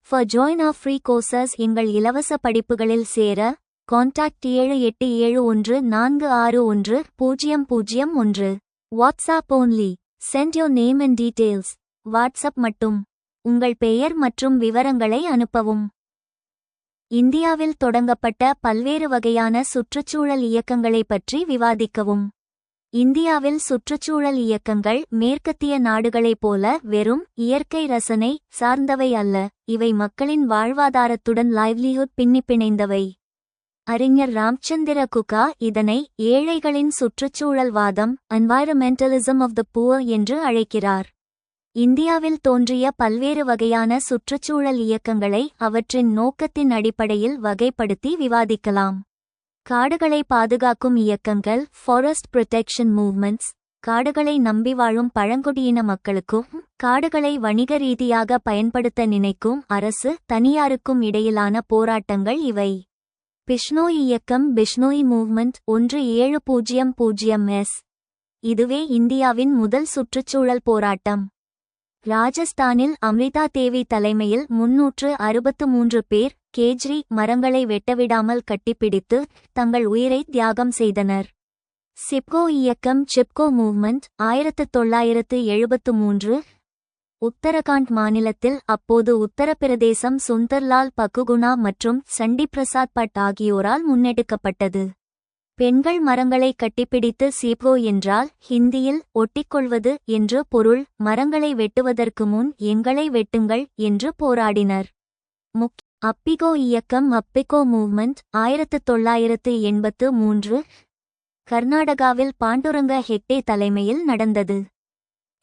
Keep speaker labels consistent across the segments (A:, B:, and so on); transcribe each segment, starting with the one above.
A: For join our free courses எங்கள் இலவச படிப்புகளில் சேர contact 7871461001. WhatsApp only. Send your name and details. WhatsApp மட்டும். உங்கள் பெயர் மற்றும் விவரங்களை அனுப்பவும். இந்தியாவில் தொடங்கப்பட்ட பல்வேறு வகையான சுற்றுச்சூழல் இயக்கங்களை பற்றி விவாதிக்கவும். இந்தியாவில் சுற்றுச்சூழல் இயக்கங்கள் மேற்கத்திய நாடுகளைப் போல வெறும் இயற்கை ரசனை சார்ந்தவை அல்ல, இவை மக்களின் வாழ்வாதாரத்துடன் லைவ்லிஹுட் பின்னிப்பிணைந்தவை. அறிஞர் ராம்சந்திர குகா இதனை ஏழைகளின் சுற்றுச்சூழல்வாதம் என்வாயரமெண்டலிசம் ஆஃப் த புவர் என்று அழைக்கிறார். இந்தியாவில் தோன்றிய பல்வேறு வகையான சுற்றுச்சூழல் இயக்கங்களை அவற்றின் நோக்கத்தின் அடிப்படையில் வகைப்படுத்தி விவாதிக்கலாம். காடுகளை பாதுகாக்கும் இயக்கங்கள் ஃபாரஸ்ட் ப்ரொடெக்ஷன் மூவ்மெண்ட்ஸ், காடுகளை நம்பி வாழும் பழங்குடியின மக்களுக்கும் காடுகளை வணிக ரீதியாக பயன்படுத்த நினைக்கும் அரசு தனியாருக்கும் இடையிலான போராட்டங்கள் இவை. பிஷ்னோய் இயக்கம் பிஷ்னோய் மூவ்மெண்ட் 1700s. இதுவே இந்தியாவின் முதல் சுற்றுச்சூழல் போராட்டம். ராஜஸ்தானில் அம்ரிதா தேவி தலைமையில் 363 பேர் கேஜ்ரி மரங்களை வெட்டவிடாமல் கட்டிப்பிடித்து தங்கள் உயிரை தியாகம் செய்தனர். சிப்கோ இயக்கம் சிப்கோ மூவ்மெண்ட் 1973. உத்தரகாண்ட் மாநிலத்தில் அப்போது உத்தரப்பிரதேசம் சுந்தர்லால் பக்குகுணா மற்றும் சண்டி பிரசாத் பட் ஆகியோரால் முன்னெடுக்கப்பட்டது. பெண்கள் மரங்களை கட்டிப்பிடித்து சிப்கோ என்றால் ஹிந்தியில் ஒட்டிக்கொள்வது என்று பொருள். மரங்களை வெட்டுவதற்கு முன் எங்களை வெட்டுங்கள் என்று போராடினர். அப்பிகோ இயக்கம் அப்பிகோ மூவ்மெண்ட் 1983. கர்நாடகாவில் பாண்டுரங்க ஹெக்டே தலைமையில் நடந்தது.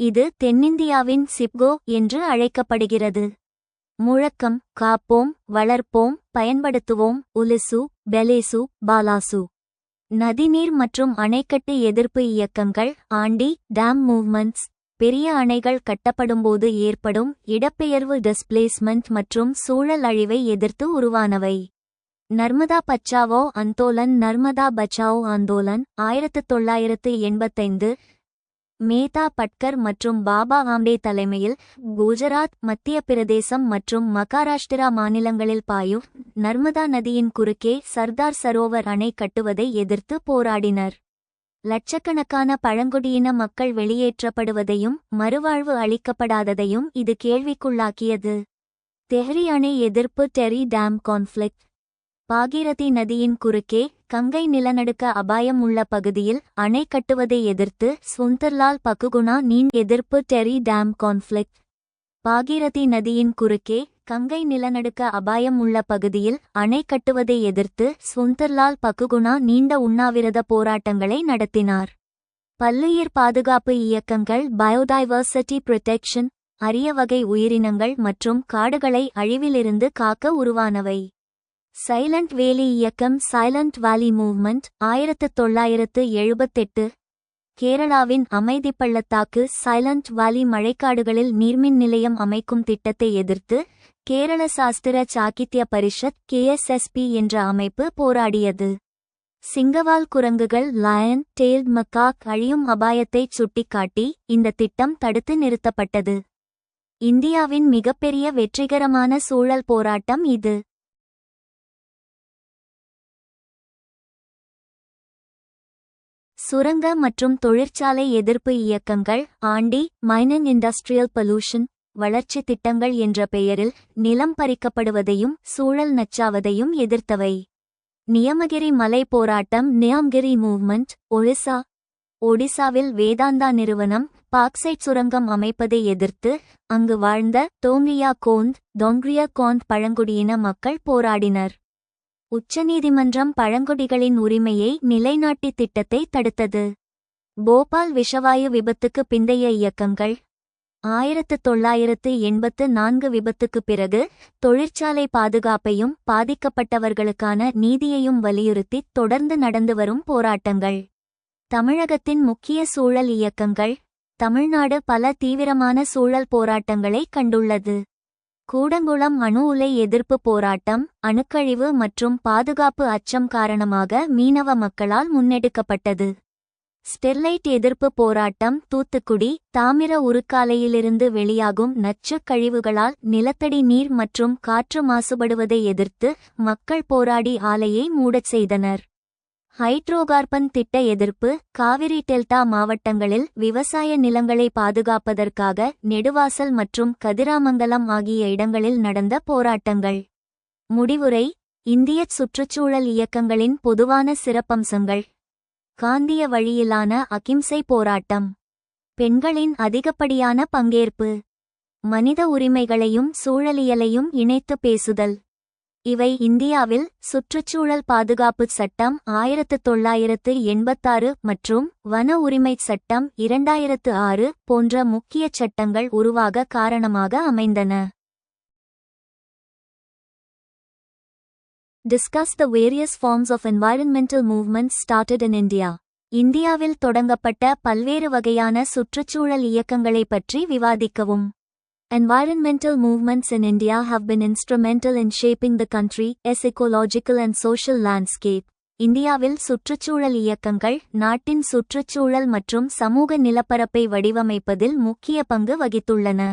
A: இது தென்னிந்தியாவின் சிப்கோ என்று அழைக்கப்படுகிறது. முழக்கம் காப்போம், வளர்ப்போம், பயன்படுத்துவோம், உலிசு பெலேசு பாலாசு. நதிநீர் மற்றும் அணைக்கட்டு எதிர்ப்பு இயக்கங்கள் ஆண்டி டேம் மூவ்மெண்ட்ஸ், பெரிய அணைகள் கட்டப்படும்போது ஏற்படும் இடப்பெயர்வு டிஸ்பிளேஸ்மெண்ட் மற்றும் சூழல் அழிவை எதிர்த்து உருவானவை. நர்மதா பச்சாவோ அந்தோலன் நர்மதா பச்சாவோ ஆந்தோலன் 1985. மேதா பட்கர் மற்றும் பாபா ஆம்டே தலைமையில் குஜராத், மத்திய பிரதேசம் மற்றும் மகாராஷ்டிரா மாநிலங்களில் பாயும் நர்மதா நதியின் குறுக்கே சர்தார் சரோவர் அணை கட்டுவதை எதிர்த்து போராடினர். லட்சக்கணக்கான பழங்குடியின மக்கள் வெளியேற்றப்படுவதையும் மறுவாழ்வு அளிக்கப்படாததையும் இது கேள்விக்குள்ளாக்கியது. தெஹ்ரி அணை எதிர்ப்பு டெரி டேம் கான்ஃப்ளிக்ட். பாகீரதி நதியின் குறுக்கே கங்கை நிலநடுக்க அபாயம் உள்ள பகுதியில் அணை கட்டுவதை எதிர்த்து சுந்தர்லால் பக்குகுணா நீன் எதிர்ப்பு டெரி டேம் கான்ஃப்ளிக்ட். பாகீரதி நதியின் குறுக்கே கங்கை நிலநடுக்க அபாயம் உள்ள பகுதியில் அணை கட்டுவதை எதிர்த்து சுந்தர்லால் பக்குகுணா நீண்ட உண்ணாவிரத போராட்டங்களை நடத்தினார். பல்லுயிர் பாதுகாப்பு இயக்கங்கள் பயோடைவர்சிட்டி ப்ரொடெக்ஷன், அரிய வகை உயிரினங்கள் மற்றும் காடுகளை அழிவிலிருந்து காக்க உருவானவை. சைலண்ட் வேலி இயக்கம் சைலண்ட் வேலி மூவ்மெண்ட் 1978. கேரளாவின் அமைதி பள்ளத்தாக்கு சைலண்ட் வேலி மழைக்காடுகளில் நீர்மின் நிலையம் அமைக்கும் திட்டத்தை எதிர்த்து கேரள சாஸ்திர சாகித்ய பரிஷத் KSSP என்ற அமைப்பு போராடியது. சிங்கவால் குரங்குகள் லயன் டெயில்ட் மக்காக் அழியும் அபாயத்தை சுட்டிக்காட்டி இந்த திட்டம் தடுத்து நிறுத்தப்பட்டது. இந்தியாவின் மிகப்பெரிய வெற்றிகரமான சூழல் போராட்டம் இது. சுரங்க மற்றும் தொழிற்சாலை எதிர்ப்பு இயக்கங்கள் ஆண்டி மைனிங் இண்டஸ்ட்ரியல் பொல்யூஷன், வளர்ச்சி திட்டங்கள் என்ற பெயரில் நிலம் பறிக்கப்படுவதையும் சூழல் நச்சாவதையும் எதிர்த்தவை. நியமகிரி மலை போராட்டம் நியாம்கிரி மூவ்மெண்ட் ஒடிசா. ஒடிசாவில் வேதாந்தா நிறுவனம் பாக்சைட் சுரங்கம் அமைப்பதை எதிர்த்து அங்கு வாழ்ந்த டோங்கியா கோண்ட் பழங்குடியின மக்கள் போராடினர். உச்சநீதிமன்றம் பழங்குடிகளின் உரிமையை நிலைநாட்டி திட்டத்தை தடுத்தது. போபால் விஷவாயு விபத்துக்கு பிந்தைய இயக்கங்கள் 1984 விபத்துக்கு பிறகு தொழிற்சாலை பாதுகாப்பையும் பாதிக்கப்பட்டவர்களுக்கான நீதியையும் வலியுறுத்தி தொடர்ந்து நடந்து வரும் போராட்டங்கள். தமிழகத்தின் முக்கிய சூழல் இயக்கங்கள். தமிழ்நாடு பல தீவிரமான சூழல் போராட்டங்களை கண்டுள்ளது. கூடங்குளம் அணு உலை எதிர்ப்பு போராட்டம் அணுக்கழிவு மற்றும் பாதுகாப்பு அச்சம் காரணமாக மீனவ மக்களால் முன்னெடுக்கப்பட்டது. ஸ்டெர்லைட் எதிர்ப்பு போராட்டம். தூத்துக்குடி தாமிர உருக்காலையிலிருந்து வெளியாகும் நச்சுக் கழிவுகளால் நிலத்தடி நீர் மற்றும் காற்று மாசுபடுவதை எதிர்த்து மக்கள் போராடி ஆலையை மூடச் செய்தனர். ஹைட்ரோகார்பன் திட்ட எதிர்ப்பு. காவிரி டெல்டா மாவட்டங்களில் விவசாய நிலங்களை பாதுகாப்பதற்காக நெடுவாசல் மற்றும் கதிராமங்கலம் ஆகிய இடங்களில் நடந்த போராட்டங்கள். முடிவுரை. இந்தியச் சுற்றுச்சூழல் இயக்கங்களின் பொதுவான சிறப்பம்சங்கள். காந்திய வழியிலான அகிம்சை போராட்டம். பெண்களின் அதிகப்படியான பங்கேற்பு. மனித உரிமைகளையும் சூழலியலையும் இணைத்து பேசுதல். இவை இந்தியாவில் சுற்றுச்சூழல் பாதுகாப்புச் சட்டம் 1986 மற்றும் வன உரிமைச் சட்டம் 2006 போன்ற முக்கிய சட்டங்கள் உருவாக காரணமாக அமைந்தன. Discuss the various forms of environmental movements started in India. இந்தியாவில் தொடங்கப்பட்ட பல்வேறு வகையான சுற்றுச்சூழல் இயக்கங்களை பற்றி விவாதிக்கவும். Environmental movements in India have been instrumental in shaping the country's ecological and social landscape. இந்தியாவில் சுற்றுச்சூழல் இயக்கங்கள் நாட்டின் சுற்றுச்சூழல் மற்றும் சமூக நிலப்பரப்பை வடிவமைப்பதில் முக்கிய பங்கு வகித்துள்ளன.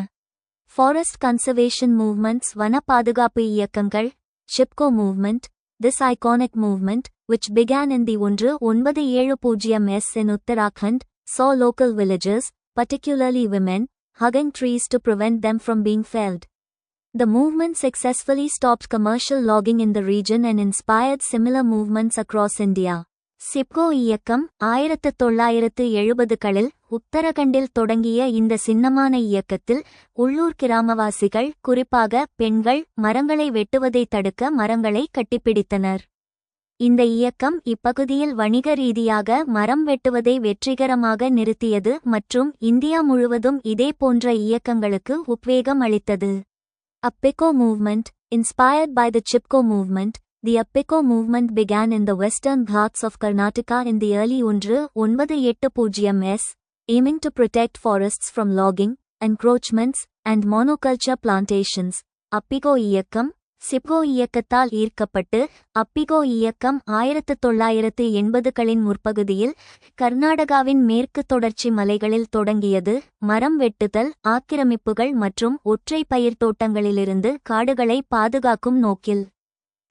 A: Forest conservation movements வன பாதுகாப்பு இயக்கங்கள். Chipko movement. This iconic movement, which began in the 1970s in Uttarakhand, saw local villagers, particularly women, hugging trees to prevent them from being felled. The movement successfully stopped commercial logging in the region and inspired similar movements across India. Chipko இயக்கம் 1970களில் உத்தரகண்டில் தொடங்கிய இந்த சின்னமான இயக்கத்தில் உள்ளூர் கிராமவாசிகள், குறிப்பாக பெண்கள், மரங்களை வெட்டுவதை தடுக்க மரங்களை கட்டிப்பிடித்தனர். இந்த இயக்கம் இப்பகுதியில் வணிக ரீதியாக மரம் வெட்டுவதை வெற்றிகரமாக நிறுத்தியது மற்றும் இந்தியா முழுவதும் இதேபோன்ற இயக்கங்களுக்கு உத்வேகம் அளித்தது. Appiko movement. Inspired by the Chipko movement, the Appiko movement began in the western Ghats of Karnataka in the early 1980s, aiming to protect forests from logging, encroachments, and monoculture plantations. Appiko இயக்கம். சிப்கோ இயக்கத்தால் ஈர்க்கப்பட்டு அப்பிகோ இயக்கம் 1980களின் முற்பகுதியில் கர்நாடகாவின் மேற்கு தொடர்ச்சி மலைகளில் தொடங்கியது. மரம் வெட்டுதல், ஆக்கிரமிப்புகள் மற்றும் ஒற்றை பயிர் தோட்டங்களிலிருந்து காடுகளை பாதுகாக்கும் நோக்கில்.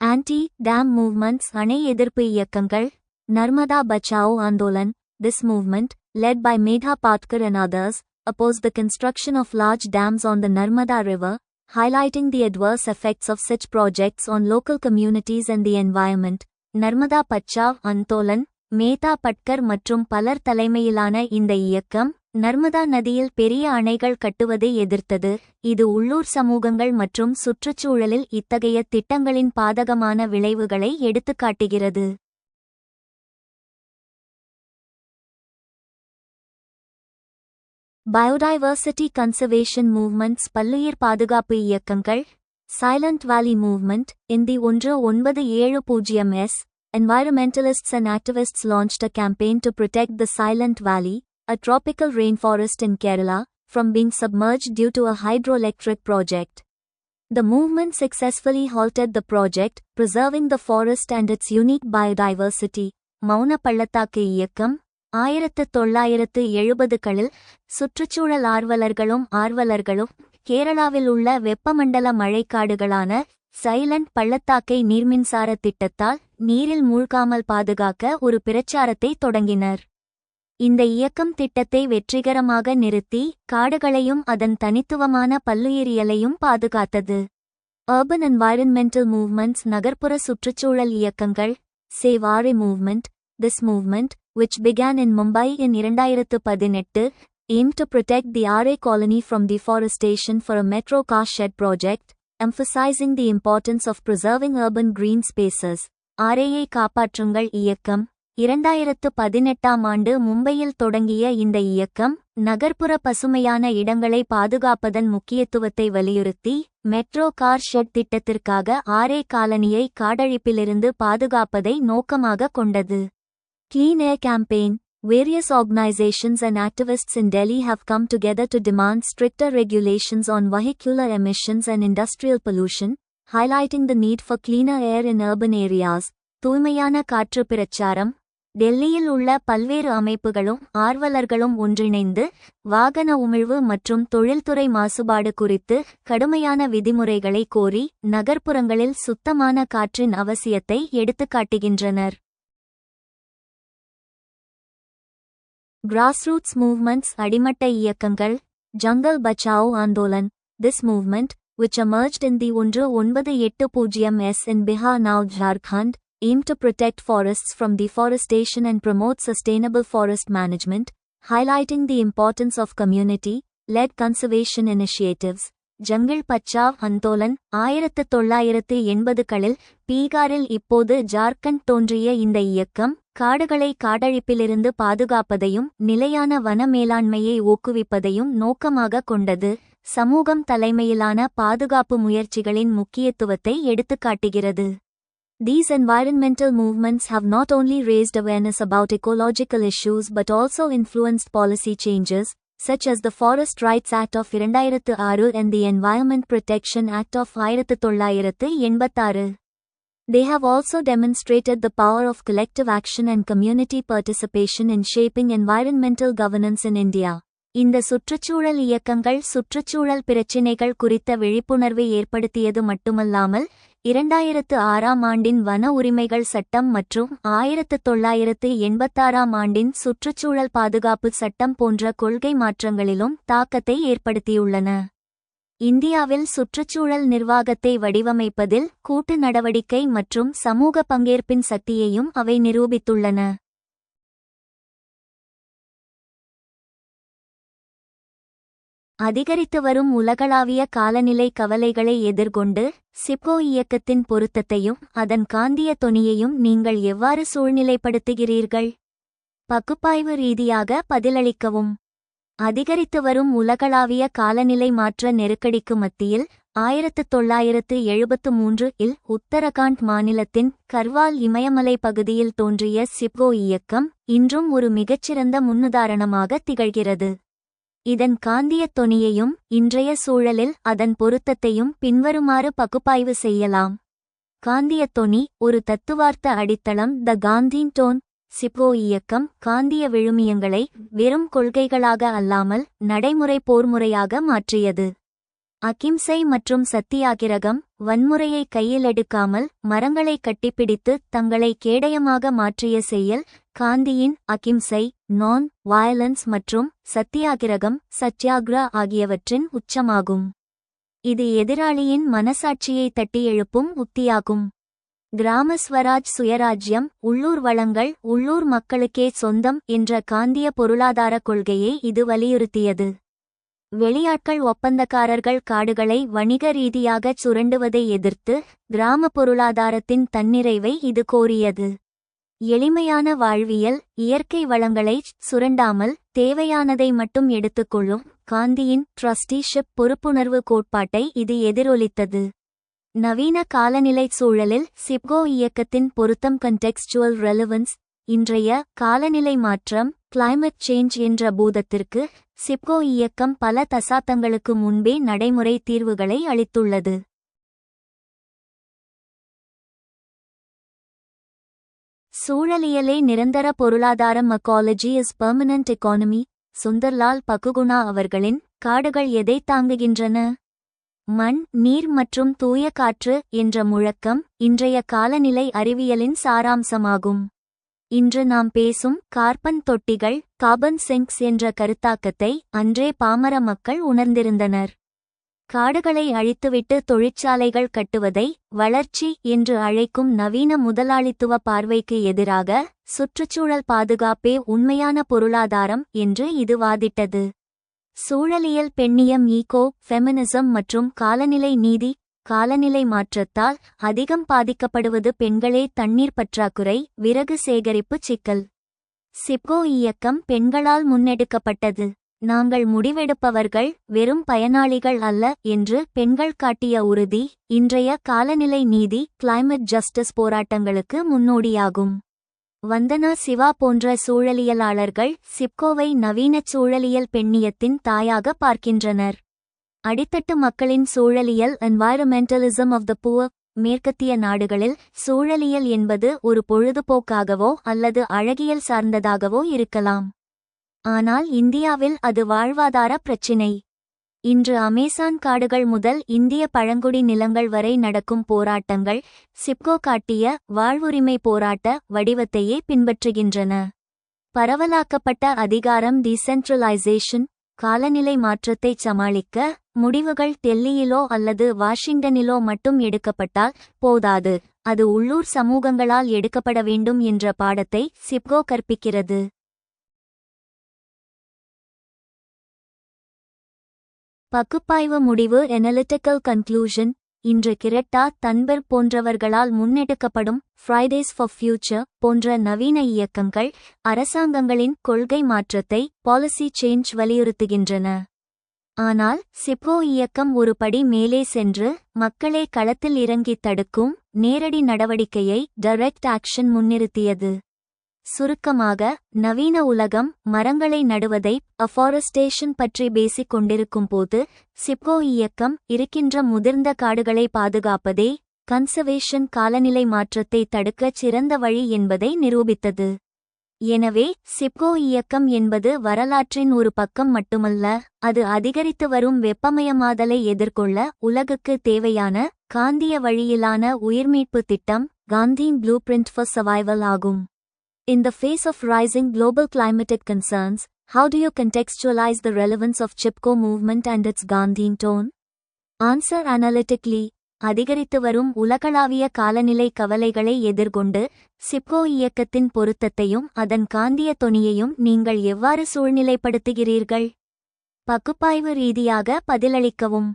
A: ஆன்டி டேம் மூவ்மெண்ட்ஸ் அணை எதிர்ப்பு இயக்கங்கள். Narmada Bachao Andolan. This movement, led by Medha Patkar and others, opposed the construction of large dams on the Narmada River, highlighting the adverse effects of such projects on local communities and the environment. Narmada Bachao Andolan, Medha Patkar மற்றும் பலர் தலைமையிலான இந்த இயக்கம் நர்மதா நதியில் பெரிய அணைகள் கட்டுவதை எதிர்த்தது. இது உள்ளூர் சமூகங்கள் மற்றும் சுற்றுச்சூழலில் இத்தகைய திட்டங்களின் பாதகமான விளைவுகளை எடுத்துக்காட்டுகிறது. Biodiversity conservation movements பல்லுயிர் பாதுகாப்பு இயக்கங்கள். Silent Valley movement. In the 1970s, environmentalists and activists launched a campaign to protect the Silent Valley, a tropical rainforest in Kerala, from being submerged due to a hydroelectric project. The movement successfully halted the project, preserving the forest and its unique biodiversity. மௌன பள்ளத்தாக்கு இயக்கம். 1970களில் சுற்றுச்சூழல் ஆர்வலர்களும் கேரளாவில் உள்ள வெப்பமண்டல மழைக்காடுகளான silent பள்ளத்தாக்கை நீர்மின்சார திட்டத்தால் நீரில் மூழ்காமல் பாதுகாக்க ஒரு பிரச்சாரத்தை தொடங்கினர். இந்த இயக்கம் திட்டத்தை வெற்றிகரமாக நிறுத்தி காடுகளையும் அதன் தனித்துவமான பல்லுயிரியலையும் பாதுகாத்தது. Urban environmental movements நகர்ப்புற சுற்றுச்சூழல் இயக்கங்கள். Save Aare movement. This movement, which began in Mumbai in 2018, aimed to protect the Aare colony from deforestation for a metro car shed project, emphasizing the importance of preserving urban green spaces. ஆரேயை காப்பாற்றுங்கள் இயக்கம். 2018ஆம் ஆண்டு மும்பையில் தொடங்கிய இந்த இயக்கம் நகர்ப்புற பசுமையான இடங்களை பாதுகாப்பதன் முக்கியத்துவத்தை வலியுறுத்தி மெட்ரோ கார் ஷெட் திட்டத்திற்காக ஆரே காலனியை காடழிப்பிலிருந்து பாதுகாப்பதை நோக்கமாக கொண்டது. Clean Air Campaign. Various organizations and activists in Delhi have come together to demand stricter regulations on vehicular emissions and industrial pollution, highlighting the need for cleaner air in urban areas. தூய்மையான காற்று பிரச்சாரம். டெல்லியில் உள்ள பல்வேறு அமைப்புகளும் ஆர்வலர்களும் ஒன்றிணைந்து வாகன உமிழ்வு மற்றும் தொழில்துறை மாசுபாடு குறித்து கடுமையான விதிமுறைகளை கோரி நகர்ப்புறங்களில் சுத்தமான காற்றின் அவசியத்தை எடுத்துக்காட்டுகின்றனர். கிராஸ்ரூட்ஸ் மூவ்மெண்ட்ஸ் அடிமட்ட இயக்கங்கள். Jungle Bachao Andolan. This movement, which emerged in the 1980s in Bihar, now Jharkhand, aimed to protect forests from deforestation and promote sustainable forest management, highlighting the importance of community-led conservation initiatives. Jungle Bachao Andolan 1980களில் பீகாரில் இப்போது ஜார்க்கண்ட் தோன்றிய இந்த இயக்கம் காடுகளை காடழிப்பிலிருந்து பாதுகாப்பதையும் நிலையான வன மேலாண்மையை ஊக்குவிப்பதையும் நோக்கமாக கொண்டது. சமூகம் தலைமையிலான பாதுகாப்பு முயற்சிகளின் முக்கியத்துவத்தை எடுத்துக்காட்டுகிறது. These environmental movements have not only raised awareness about ecological issues but also influenced policy changes, such as the Forest Rights Act of 2006 and the Environment Protection Act of 1986. They have also demonstrated the power of collective action and community participation in shaping environmental governance in India. இந்த சுற்றுச்சூழல் இயக்கங்கள் சுற்றுச்சூழல் பிரச்சினைகள் குறித்த விழிப்புணர்வை ஏற்படுத்தியது மட்டுமல்லாமல் 2006ஆம் ஆண்டின் வன உரிமைகள் சட்டம் மற்றும் 1986ஆம் ஆண்டின் சுற்றுச்சூழல் பாதுகாப்பு சட்டம் போன்ற கொள்கை மாற்றங்களிலும் தாக்கத்தை ஏற்படுத்தியுள்ளன. இந்தியாவில் சுற்றுச்சூழல் நிர்வாகத்தை வடிவமைப்பதில் கூட்டு நடவடிக்கை மற்றும் சமூக பங்கேற்பின் சக்தியையும் அவை நிரூபித்துள்ளன. அதிகரித்து வரும் உலகளாவிய காலநிலை கவலைகளை எதிர்கொண்டு சிப்கோ இயக்கத்தின் பொருத்தத்தையும் அதன் காந்திய தொனியையும் நீங்கள் எவ்வாறு சூழ்நிலைப்படுத்துகிறீர்கள்? பகுப்பாய்வு ரீதியாக பதிலளிக்கவும். அதிகரித்து வரும் உலகளாவிய காலநிலை மாற்ற நெருக்கடிக்கு மத்தியில் 1973இல் உத்தரகாண்ட் மாநிலத்தின் கர்வால் இமயமலை பகுதியில் தோன்றிய சிப்கோ இயக்கம் இன்றும் ஒரு மிகச்சிறந்த முன்னுதாரணமாக திகழ்கிறது. இதன் காந்திய தொனியையும் இன்றைய சூழலில் அதன் பொருத்தத்தையும் பின்வருமாறு பகுப்பாய்வு செய்யலாம். காந்திய தொனி ஒரு தத்துவார்த்த அடித்தளம். த காந்தின் டோன். சிப்கோ இயக்கம் காந்திய விழுமியங்களை வெறும் கொள்கைகளாக அல்லாமல் நடைமுறை போர்முறையாக மாற்றியது. அகிம்சை மற்றும் சத்தியாகிரகம், வன்முறையை கையில் எடுக்காமல் மரங்களை கட்டிப்பிடித்து தங்களை கேடயமாக மாற்றிய செயல் காந்தியின் அகிம்சை, நான் வயலன்ஸ் மற்றும் சத்தியாகிரகம் சத்யாகிரா ஆகியவற்றின் உச்சமாகும். இது எதிராளியின் மனசாட்சியை தட்டி எழுப்பும் உத்தியாகும். கிராம ஸ்வராஜ் சுயராஜ்யம், உள்ளூர் வளங்கள் உள்ளூர் மக்களுக்கே சொந்தம் என்ற காந்திய பொருளாதார கொள்கையை இது வலியுறுத்தியது. வெளியாட்கள் ஒப்பந்தக்காரர்கள் காடுகளை வணிக ரீதியாகச் சுரண்டுவதை எதிர்த்து கிராம பொருளாதாரத்தின் தன்னிறைவை இது கோரியது. எளிமையான வாழ்வியல், இயற்கை வளங்களைச் சுரண்டாமல் தேவையானதை மட்டும் எடுத்துக்கொள்ளும் காந்தியின் ட்ரஸ்டிஷிப் பொறுப்புணர்வு கோட்பாட்டை இது எதிரொலித்தது. நவீன காலநிலை சூழலில் சிப்கோ இயக்கத்தின் பொருத்தம். கண்டெக்ஸ்டுவல் ரெலவன்ஸ். இன்றைய காலநிலை மாற்றம் கிளைமேட் சேஞ்ச் என்ற பூதத்திற்கு சிப்கோ இயக்கம் பல தசாப்தங்களுக்கு முன்பே நடைமுறை தீர்வுகளை அளித்துள்ளது. சூழலியலே நிரந்தர பொருளாதாரம். Ecology is permanent economy. Sunderlal Bahuguna அவர்களின் காடுகள் எதை தாங்குகின்றன? மண், நீர் மற்றும் தூய காற்று என்ற முழக்கம் இன்றைய காலநிலை அறிவியலின் சாராம்சமாகும். இன்று நாம் பேசும் கார்பன் தொட்டிகள், கார்பன் சிங்க்ஸ் என்ற கருத்தாக்கத்தை அன்றே பாமர மக்கள் உணர்ந்திருந்தனர். காடுகளை அழித்துவிட்டு தொழிற்சாலைகள் கட்டுவதை வளர்ச்சி என்று அழைக்கும் நவீன முதலாளித்துவ பார்வைக்கு எதிராக சுற்றுச்சூழல் பாதுகாப்பே உண்மையான பொருளாதாரம் என்று இது வாதிட்டது. சூழலியல் பெண்ணியம், ஈகோ ஃபெமினிசம் மற்றும் காலநிலை நீதி. காலநிலை மாற்றத்தால் அதிகம் பாதிக்கப்படுவது பெண்களே. தண்ணீர் பற்றாக்குறை, விறகு சேகரிப்பு சிக்கல். சிப்கோ இயக்கம் பெண்களால் முன்னெடுக்கப்பட்டது. நாங்கள் முடிவெடுப்பவர்கள், வெறும் பயனாளிகள் அல்ல என்று பெண்கள் காட்டிய உறுதி இன்றைய காலநிலை நீதி கிளைமேட் ஜஸ்டிஸ் போராட்டங்களுக்கு முன்னோடியாகும். வந்தனா சிவா போன்ற சூழலியலாளர்கள் சிப்கோவை நவீன சூழலியல் பெண்ணியத்தின் தாயாக பார்க்கின்றனர். அடித்தட்டு மக்களின் சூழலியல், என்வாயரமெண்டலிசம் ஆஃப் த புவர். மேற்கத்திய நாடுகளில் சூழலியல் என்பது ஒரு பொழுதுபோக்காகவோ அல்லது அழகியல் சார்ந்ததாகவோ இருக்கலாம். ஆனால் இந்தியாவில் அது வாழ்வாதார பிரச்சினை. இன்று அமேசான் காடுகள் முதல் இந்திய பழங்குடி நிலங்கள் வரை நடக்கும் போராட்டங்கள் சிப்கோ காட்டிய வாழ்வுரிமை போராட்ட வடிவத்தையே பின்பற்றுகின்றன. பரவலாக்கப்பட்ட அதிகாரம் டீசென்ட்ரலைசேஷன் காலநிலை மாற்றத்தைச் சமாளிக்க முடிவுகள் டெல்லியிலோ அல்லது வாஷிங்டனிலோ மட்டும் எடுக்கப்பட்டால் போதாது, அது உள்ளூர் சமூகங்களால் எடுக்கப்பட வேண்டும் என்ற பாடத்தை சிப்கோ கற்பிக்கிறது. பகுப்பாய்வு முடிவு அனலிட்டிக்கல் கன்க்ளூஷன். இன்று கிரெட்டா தன்பெர்க் போன்றவர்களால் முன்னெடுக்கப்படும் ஃப்ரைடேஸ் ஃபார் ஃபியூச்சர் போன்ற நவீன இயக்கங்கள் அரசாங்கங்களின் கொள்கை மாற்றத்தை பாலிசி சேஞ்ச் வலியுறுத்துகின்றன. ஆனால் சிப்கோ இயக்கம் ஒரு படி மேலே சென்று மக்களே களத்தில் இறங்கி தடுக்கும் நேரடி நடவடிக்கையை டைரக்ட் ஆக்ஷன் முன்னிறுத்தியது. சுருக்கமாக, நவீன உலகம் மரங்களை நடுவதை அஃபாரஸ்டேஷன் பற்றி பேசிக் கொண்டிருக்கும் போது சிப்கோ இயக்கம் இருக்கின்ற முதிர்ந்த காடுகளை பாதுகாப்பதே கன்சர்வேஷன் காலநிலை மாற்றத்தை தடுக்க சிறந்த வழி என்பதை நிரூபித்தது. எனவே சிப்கோ இயக்கம் என்பது வரலாற்றின் ஒரு பக்கம் மட்டுமல்ல, அது அதிகரித்து வரும் வெப்பமயமாதலை எதிர்கொள்ள உலகுக்கு தேவையான காந்திய வழியிலான உயிர்மீட்பு திட்டம், காந்தியின் ப்ளூ பிரிண்ட் ஃபார் சர்வைவல் ஆகும். In the face of rising global climatic concerns, how do you contextualize the relevance of CHIPCO movement and its Gandhian tone? Answer analytically. அதிகரித்து வரும் உலகளாவிய காலநிலை கவலைகளை எதிர்கொண்டு சிப்கோ இயக்கத்தின் பொருத்தத்தையும் அதன் காந்திய தொனியையும் நீங்கள் எவ்வாறு சூழ்நிலைப்படுத்துகிறீர்கள்? பகுப்பாய்வு ரீதியாக பதிலளிக்கவும்.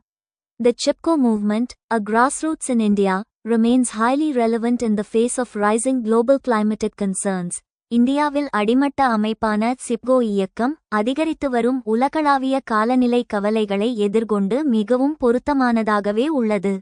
A: The CHIPCO movement, a grassroots in India, remains highly relevant in the face of rising global climatic concerns. இந்தியாவில் அடிமட்ட அமைப்பான சிப்கோ இயக்கம் அதிகரித்து வரும் உலகளாவிய காலநிலை கவலைகளை எதிர்கொண்டு மிகவும் பொருத்தமானதாகவே உள்ளது.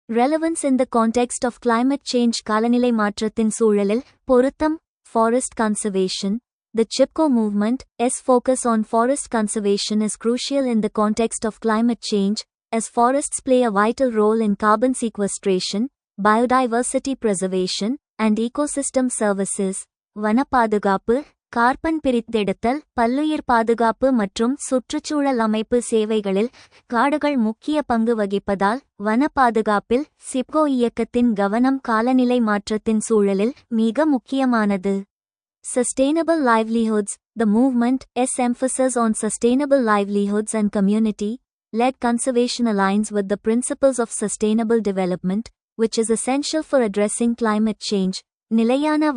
A: Relevance in the context of climate change காலநிலை மாற்றத்தின் சூழலில் பொருத்தம். Forest conservation. The CHIPCO movement's focus on forest conservation is crucial in the context of climate change, as forests play a vital role in carbon sequestration, biodiversity preservation, and ecosystem services. வன பாதுகாப்பு, carbon பிரித்தெடுத்தல், பல்லுயிர் பாதுகாப்பு மற்றும் சுற்றுச்சூழல் அமைப்பு சேவைகளில் காடுகள் முக்கிய பங்கு வகிப்பதால் வன பாதுகாப்பில் சிப்கோ இயக்கத்தின் கவனம் காலநிலை மாற்றத்தின் சூழலில் மிக முக்கியமானது. Sustainable livelihoods. The movement's emphasis on sustainable livelihoods and community-led conservation aligns with the principles of sustainable development, which is essential for addressing climate change. நிலையான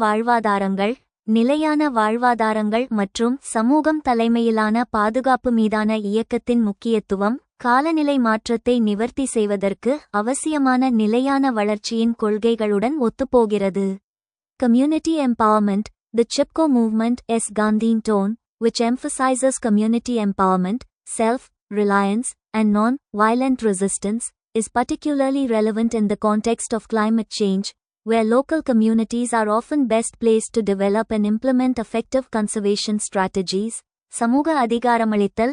A: வாழ்வாதாரங்கள் மற்றும் சமூகம் தலைமையிலான பாதுகாப்பு மீதான இயக்கத்தின் முக்கியத்துவம் காலநிலை மாற்றத்தை நிவர்த்தி செய்வதற்கு அவசியமான நிலையான வளர்ச்சியின் கொள்கைகளுடன் ஒத்துப்போகிறது. Community empowerment. The CHIPCO movement's Gandhian tone, which emphasizes community empowerment, self-reliance, and non-violent resistance, is particularly relevant in the context of climate change, where local communities are often best placed to develop and implement effective conservation strategies. சமூக அதிகாரமளித்தல்,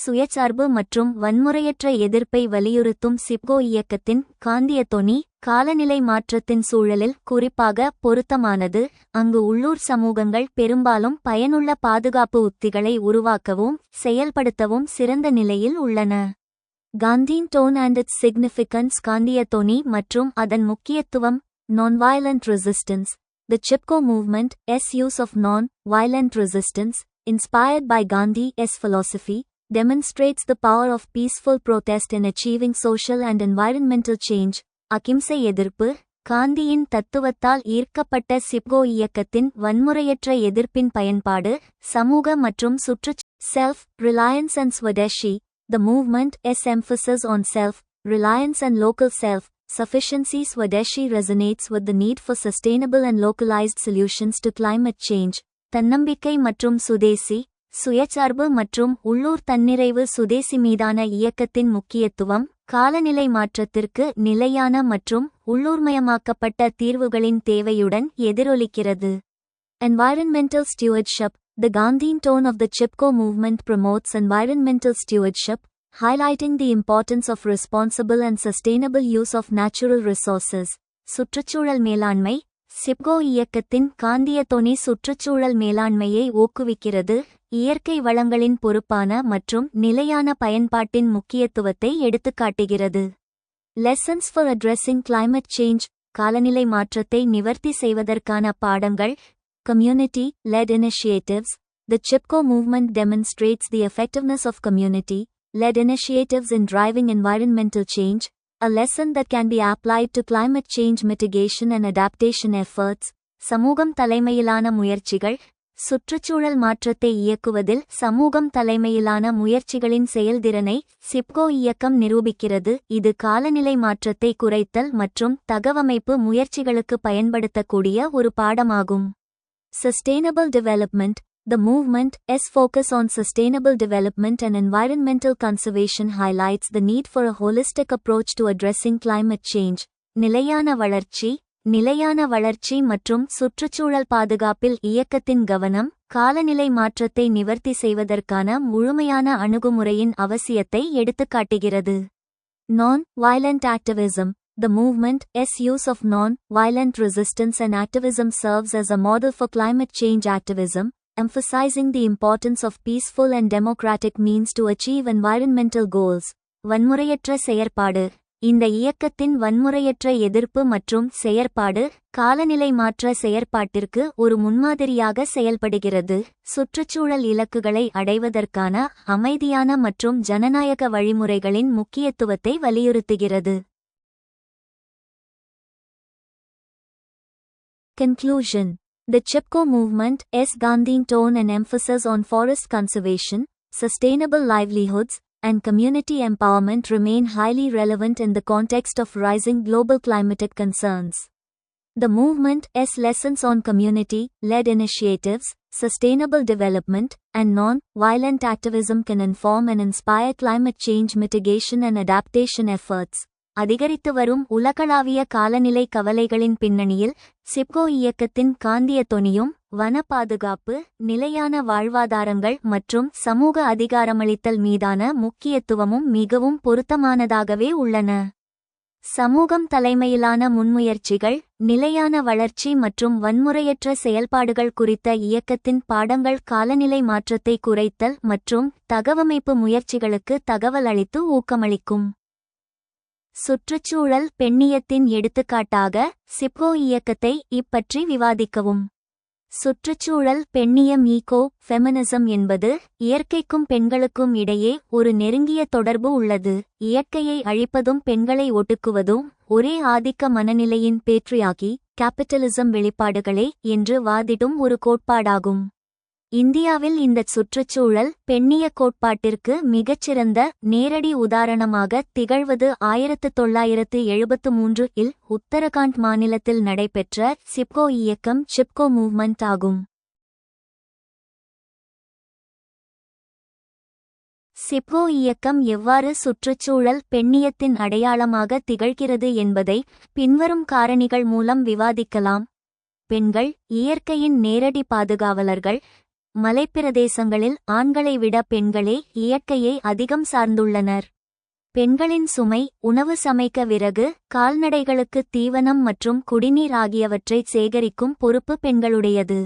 A: சுயச்சார்பு மற்றும் வன்முறையற்ற எதிர்ப்பை வலியுறுத்தும் சிப்கோ இயக்கத்தின் காந்திய தொனி காலநிலை மாற்றத்தின் சூழலில் குறிப்பாக பொருத்தமானது, அங்கு உள்ளூர் சமூகங்கள் பெரும்பாலும் பயனுள்ள பாதுகாப்பு உத்திகளை உருவாக்கவும் செயல்படுத்தவும் சிறந்த நிலையில் உள்ளன. Gandhian tone and its significance. காந்திய தொனி மற்றும் அதன் முக்கியத்துவம். Non-violent resistance. The CHIPCO movement's use of non-violent resistance, inspired by Gandhi's philosophy, demonstrates the power of peaceful protest in achieving social and environmental change. அகிம்சை எதிர்ப்பு. காந்தியின் தத்துவத்தால் ஈர்க்கப்பட்ட சிப்கோ இயக்கத்தின் வன்முறையற்ற எதிர்ப்பின் பயன்பாடு சமூக மற்றும் self-reliance and Swadeshi. The movement's emphasis on self-reliance and local self-sufficiency. Swadeshi resonates with the need for sustainable and localized solutions to climate change. தன்னம்பிக்கை மற்றும் சுதேசி, சுயச்சார்பு மற்றும் உள்ளூர் தன்னிறைவு. சுதேசி மீதான இயக்கத்தின் முக்கியத்துவம் காலநிலை மாற்றத்திற்கு நிலையான மற்றும் உள்ளூர்மயமாக்கப்பட்ட தீர்வுகளின் தேவையுடன் எதிரொலிக்கிறது. Environmental stewardship. The Gandhian tone of the CHIPCO movement promotes environmental stewardship, highlighting the importance of responsible and sustainable use of natural resources. சுற்றுச்சூழல் மேலாண்மை. சிப்கோ இயக்கத்தின் காந்திய தொனி சுற்றுச்சூழல் மேலாண்மையை ஊக்குவிக்கிறது, இயற்கை வளங்களின் பொறுப்பான மற்றும் நிலையான பயன்பாட்டின் முக்கியத்துவத்தை எடுத்துக்காட்டுகிறது. Lessons for addressing climate change. காலநிலை மாற்றத்தை நிவர்த்தி செய்வதற்கான பாடங்கள். Community-led initiatives. The Chipko movement demonstrates the effectiveness of community-led initiatives in driving environmental change, a lesson that can be applied to climate change mitigation and adaptation efforts. சமூகம் தலைமையிலான முயற்சிகள். சுற்றுச்சூழல் மாற்றத்தை இயக்குவதில் சமூகம் தலைமையிலான முயற்சிகளின் செயல்திறனை சிப்கோ இயக்கம் நிரூபிக்கிறது, இது காலநிலை மாற்றத்தை குறைத்தல் மற்றும் தகவமைப்பு முயற்சிகளுக்கு பயன்படுத்தக்கூடிய ஒரு பாடமாகும். Sustainable development. The movement's focus on sustainable development and environmental conservation highlights the need for a holistic approach to addressing climate change. நிலையான வளர்ச்சி மற்றும் சுற்றுச்சூழல் பாதுகாப்பில் இயக்கத்தின் கவனம், காலநிலை மாற்றத்தை நிவர்த்தி செய்வதற்கான முழுமையான அணுகுமுறையின் அவசியத்தை எடுத்துக்காட்டுகிறது. Non-violent activism. The movement's use of non-violent resistance and activism serves as a model for climate change activism, emphasizing the importance of peaceful and democratic means to achieve environmental goals. வன்முறையற்ற செயற்பாடு. இந்த இயக்கத்தின் வன்முறையற்ற எதிர்ப்பு மற்றும் செயற்பாடு காலநிலை மாற்ற செயற்பாட்டிற்கு ஒரு முன்மாதிரியாக செயல்படுகிறது, சுற்றுச்சூழல் இலக்குகளை அடைவதற்கான அமைதியான மற்றும் ஜனநாயக வழிமுறைகளின் முக்கியத்துவத்தை வலியுறுத்துகிறது. Conclusion. The Chipko movement's Gandhian tone and emphasis on forest conservation, sustainable livelihoods, and community empowerment remain highly relevant in the context of rising global climatic concerns. The movement's lessons on community-led initiatives, sustainable development, and non-violent activism can inform and inspire climate change mitigation and adaptation efforts. அதிகரித்து வரும் உலகளாவிய காலநிலை கவலைகளின் பின்னணியில் சிப்கோ இயக்கத்தின் காந்திய தொனியும் வன பாதுகாப்பு, நிலையான வாழ்வாதாரங்கள் மற்றும் சமூக அதிகாரமளித்தல் மீதான முக்கியத்துவமும் மிகவும் பொருத்தமானதாகவே உள்ளன. சமூகம் தலைமையிலான முன்முயற்சிகள், நிலையான வளர்ச்சி மற்றும் வன்முறையற்ற செயல்பாடுகள் குறித்த இயக்கத்தின் பாடங்கள் காலநிலை மாற்றத்தை குறைத்தல் மற்றும் தகவமைப்பு முயற்சிகளுக்கு தகவல் அளித்து ஊக்கமளிக்கும். சுற்றுச்சூழல் பெண்ணியத்தின் எடுத்துக்காட்டாக சிப்கோ இயக்கத்தை இப்பற்றி விவாதிக்கவும். சுற்றுச்சூழல் பெண்ணியம் ஃபெமினிசம் என்பது இயற்கைக்கும் பெண்களுக்கும் இடையே ஒரு நெருங்கிய தொடர்பு உள்ளது. இயற்கையை அழிப்பதும் பெண்களை ஒடுக்குவதும் ஒரே ஆதிக்க மனநிலையின் பேட்ரியார்கி, கேபிட்டலிசம் வெளிப்பாடுகளே என்று வாதிடும் ஒரு கோட்பாடாகும். இந்தியாவில் இந்த சுற்றுச்சூழல் பெண்ணிய கோட்பாட்டிற்கு மிகச்சிறந்த நேரடி உதாரணமாக திகழ்வது 1973 இல் உத்தரகாண்ட் மாநிலத்தில் நடைபெற்ற சிப்கோ இயக்கம் சிப்கோ மூவ்மெண்ட் ஆகும். சிப்கோ இயக்கம் எவ்வாறு சுற்றுச்சூழல் பெண்ணியத்தின் அடையாளமாக திகழ்கிறது என்பதை பின்வரும் காரணிகள் மூலம் விவாதிக்கலாம். பெண்கள் இயற்கையின் நேரடி பாதுகாவலர்கள். மலைப்பிரதேசங்களில் ஆண்களை விட பெண்களே இயற்கையை அதிகம் சார்ந்துள்ளனர். பெண்களின் சுமை உணவு சமைக்க விறகு, கால்நடைகளுக்கு தீவனம் மற்றும் குடிநீர் ஆகியவற்றை சேகரிக்கும் பொறுப்பு பெண்களுடையது.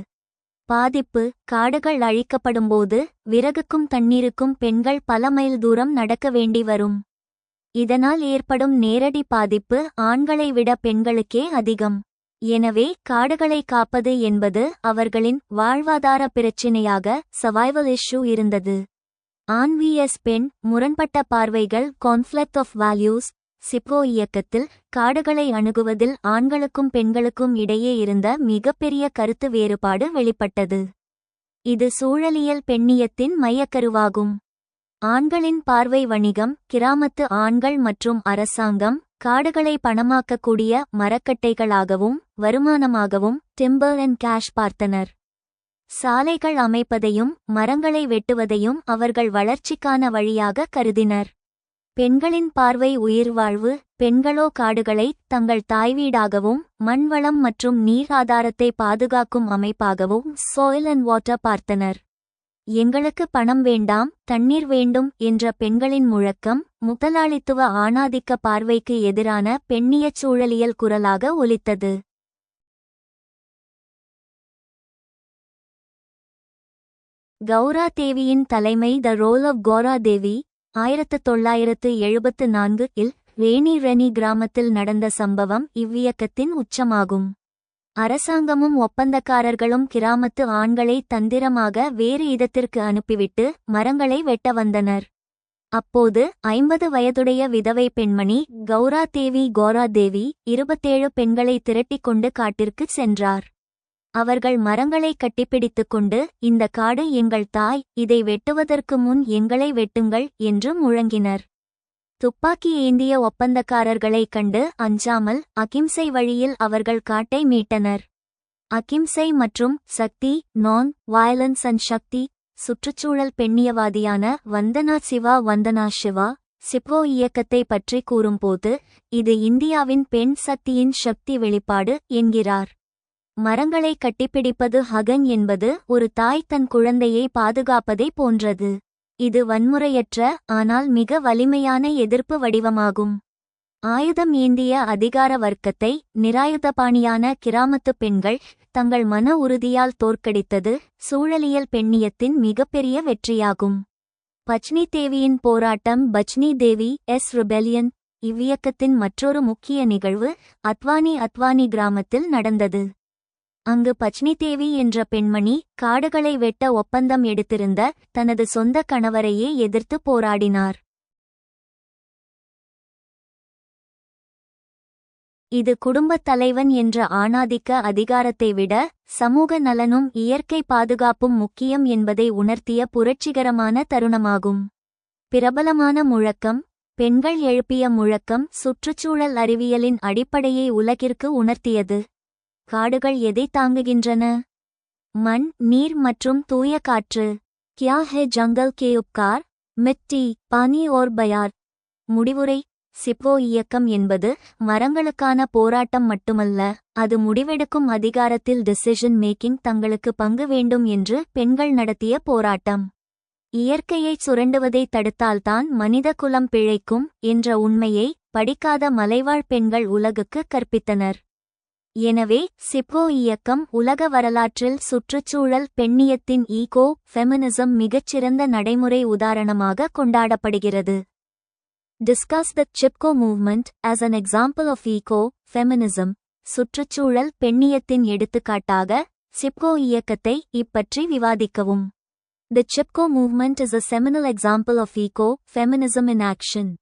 A: பாதிப்பு காடுகள் அழிக்கப்படும்போது விறகுக்கும் தண்ணீருக்கும் பெண்கள் பல மைல் தூரம் நடக்க வேண்டி வரும். இதனால் ஏற்படும் நேரடி பாதிப்பு ஆண்களை விட பெண்களுக்கே அதிகம். எனவே காடுகளை காப்பது என்பது அவர்களின் வாழ்வாதார பிரச்சினையாக சர்வைவல் இஷ்யூ இருந்தது. ஆண் vs பெண் முரண்பட்ட பார்வைகள் கான்ஃப்ளிக்ட் ஆஃப் வேல்யூஸ். சிப்கோ இயக்கத்தில் காடுகளை அணுகுவதில் ஆண்களுக்கும் பெண்களுக்கும் இடையே இருந்த மிகப்பெரிய கருத்து வேறுபாடு வெளிப்பட்டது. இது சூழலியல் பெண்ணியத்தின் மையக்கருவாகும். ஆண்களின் பார்வை வணிகம், கிராமத்து ஆண்கள் மற்றும் அரசாங்கம் காடுகளை பணமாக்கக்கூடிய மரக்கட்டைகளாகவும் வருமானமாகவும் டிம்பர் அண்ட் கேஷ் பார்த்தனர். சாலைகள் அமைப்பதையும் மரங்களை வெட்டுவதையும் அவர்கள் வளர்ச்சிக்கான வழியாக கருதினர். பெண்களின் பார்வை உயிர்வாழ்வு. பெண்களோ காடுகளை தங்கள் தாய்வீடாகவும் மண்வளம் மற்றும் நீர் ஆதாரத்தை பாதுகாக்கும் அமைப்பாகவும் சாயில் அண்ட் வாட்டர் பார்த்தனர். எங்களுக்கு பணம் வேண்டாம், தண்ணீர் வேண்டும் என்ற பெண்களின் முழக்கம் முதலாளித்துவ ஆணாதிக்க பார்வைக்கு எதிரான பெண்ணியச் சூழலியல் குரலாக ஒலித்தது. கௌரா தேவியின் தலைமை the role of Gaura Devi 1974 இல் ரெனி கிராமத்தில் நடந்த சம்பவம் இவ்வியக்கத்தின் உச்சமாகும். அரசாங்கமும் ஒப்பந்தக்காரர்களும் கிராமத்து ஆண்களை தந்திரமாக வேறு இடத்திற்கு அனுப்பிவிட்டு மரங்களை வெட்ட வந்தனர். அப்போது 50 வயதுடைய விதவை பெண்மணி கௌரா தேவி 27 பெண்களை திரட்டிக்கொண்டு காட்டிற்கு சென்றார். அவர்கள் மரங்களை கட்டிப்பிடித்துக் கொண்டு, இந்த காடு எங்கள் தாய், இதை வெட்டுவதற்கு முன் எங்களை வெட்டுங்கள் என்று முழங்கினர். துப்பாக்கி ஏந்திய ஒப்பந்தக்காரர்களைக் கண்டு அஞ்சாமல் அகிம்சை வழியில் அவர்கள் காட்டை மீட்டனர். அகிம்சை மற்றும் சக்தி நான் வயலன்ஸ் அண்ட் சக்தி சுற்றுச்சூழல் பெண்ணியவாதியான வந்தனா சிவா சிப்கோ இயக்கத்தை பற்றி கூறும்போது, இது இந்தியாவின் பெண் சக்தியின் சக்தி வெளிப்பாடு என்கிறார். மரங்களை கட்டிப்பிடிப்பது ஹகன் என்பது ஒரு தாய் தன் குழந்தையை பாதுகாப்பதை போன்றது. இது வன்முறையற்ற ஆனால் மிக வலிமையான எதிர்ப்பு வடிவமாகும். ஆயுதம் ஏந்திய அதிகார வர்க்கத்தை நிராயுதபாணியான கிராமத்து பெண்கள் தங்கள் மன உறுதியால் தோற்கடித்தது சூழலியல் பெண்ணியத்தின் மிகப்பெரிய வெற்றியாகும். பச்னி தேவியின் போராட்டம் பச்னி தேவி ரெபெலியன் இவ்வியக்கத்தின் மற்றொரு முக்கிய நிகழ்வு அத்வானி கிராமத்தில் நடந்தது. அங்கு பச்னி தேவி என்ற பெண்மணி காடுகளை வெட்ட ஒப்பந்தம் எடுத்திருந்த தனது சொந்த கணவரையே எதிர்த்து போராடினார். இது குடும்பத் தலைவன் என்ற ஆணாதிக்க அதிகாரத்தை விட சமூக நலனும் இயற்கை பாதுகாப்பும் முக்கியம் என்பதை உணர்த்திய புரட்சிகரமான தருணமாகும். பிரபலமான முழக்கம் பெண்கள் எழுப்பிய முழக்கம் சுற்றுச்சூழல் அறிவியலின் அடிப்படையை உலகிற்கு உணர்த்தியது. காடுகள் எதை தாங்குகின்றன? மண், நீர் மற்றும் தூய காற்று. கியா ஹே ஜங்கல் கே உப்கார்? மிட்டி, பானி ஓர் பயார். முடிவுரை சிப்கோ இயக்கம் என்பது மரங்களுக்கான போராட்டம் மட்டுமல்ல, அது முடிவெடுக்கும் அதிகாரத்தில் டிசிஷன் மேக்கிங் தங்களுக்கு பங்கு வேண்டும் என்று பெண்கள் நடத்திய போராட்டம். இயற்கையைச் சுரண்டுவதை தடுத்தால்தான் மனித குலம் பிழைக்கும் என்ற உண்மையை படிக்காத மலைவாழ் பெண்கள் உலகுக்கு கற்பித்தனர். எனவே சிப்கோ இயக்கம் உலக வரலாற்றில் சுற்றுச்சூழல் பெண்ணியத்தின் ஃபெமினிசம் மிகச்சிறந்த நடைமுறை உதாரணமாக கொண்டாடப்படுகிறது. Discuss the Chipko movement as an example of feminism. சுற்றுச்சூழல் பெண்ணியத்தின் எடுத்துக்காட்டாக சிப்கோ இயக்கத்தை இப்பற்றி விவாதிக்கவும். The Chipko movement is a seminal example of feminism in action.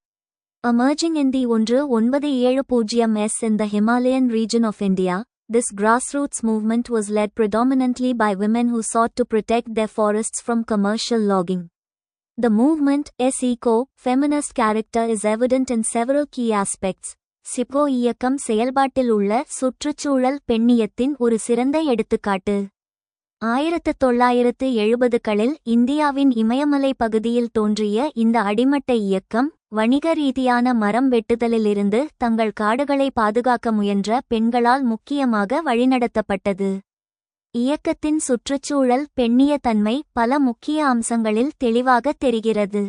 A: Emerging in the 1970s in the Himalayan region of India, this grassroots movement was led predominantly by women who sought to protect their forests from commercial logging. The movement's feminist character is evident in several key aspects. Chipko இயக்கம் செயல்பாட்டில் உள்ள சுற்றுச்சூழல் பெண்ணியத்தின் ஒரு சிறந்த எடுத்துக்காட்டு. 1970களில் இந்தியாவின் இமயமலை பகுதியில் தோன்றிய இந்த அடிமட்ட இயக்கம் வணிக ரீதியான மரம் வெட்டுதலிலிருந்து தங்கள் காடுகளை பாதுகாக்க முயன்ற பெண்களால் முக்கியமாக வழிநடத்தப்பட்டது. இயக்கத்தின் சுற்றுச்சூழல் பெண்ணிய தன்மை பல முக்கிய அம்சங்களில் தெளிவாக தெரிகிறது.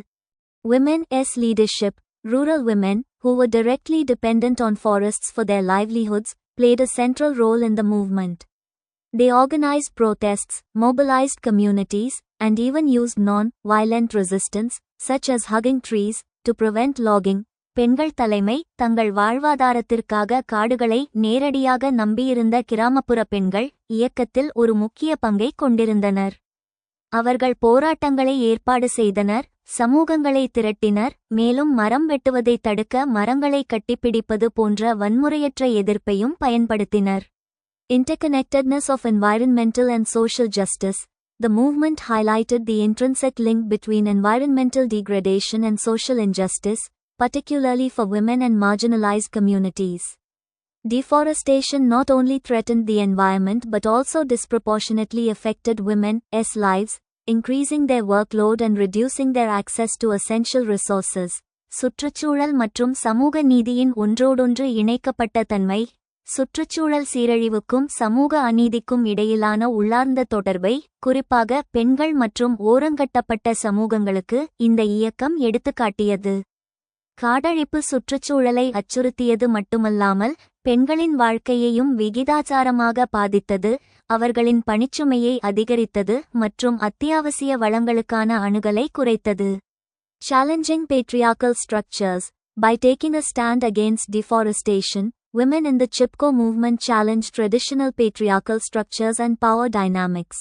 A: Women's leadership. Rural women, who were directly dependent on forests for their livelihoods, played a central role in the movement. They organized protests, mobilized communities, and even used non-violent resistance, such as hugging trees, to prevent logging. பெண்கள் தலைமை தங்கள் வாழ்வாதாரத்திற்காக காடுகளை நேரடியாக நம்பியிருந்த கிராமப்புற பெண்கள் இயக்கத்தில் ஒரு முக்கிய பங்கை கொண்டிருந்தனர். அவர்கள் போராட்டங்களை ஏற்பாடு செய்தனர், சமூகங்களை திரட்டினர், மேலும் மரம் வெட்டுவதை தடுக்க மரங்களை கட்டிப்பிடிப்பது போன்ற வன்முறையற்ற எதிர்ப்பையும் பயன்படுத்தினர். Interconnectedness of environmental and social justice. The movement highlighted the intrinsic link between environmental degradation and social injustice, particularly for women and marginalized communities. Deforestation not only threatened the environment but also disproportionately affected women's lives, increasing their workload and reducing their access to essential resources. சுற்றுச்சூழல் மற்றும் சமூக நீதியின் ஒன்றோடொன்று இணைக்கப்பட்ட தன்மை சுற்றுச்சூழல் சீரழிவுக்கும் சமூக அநீதிக்கும் இடையிலான உள்ளார்ந்த தொடர்பை, குறிப்பாக பெண்கள் மற்றும் ஓரங்கட்டப்பட்ட சமூகங்களுக்கு இந்த இயக்கம் எடுத்துக்காட்டியது. காடழிப்பு சுற்றுச்சூழலை அச்சுறுத்தியது மட்டுமல்லாமல் பெண்களின் வாழ்க்கையையும் விகிதாசாரமாக பாதித்தது, அவர்களின் பணிச்சுமையை அதிகரித்தது மற்றும் அத்தியாவசிய வளங்களுக்கான அணுகலை குறைத்தது. Challenging patriarchal structures. By taking a stand against deforestation, women in the Chipko movement challenged traditional patriarchal structures and power dynamics.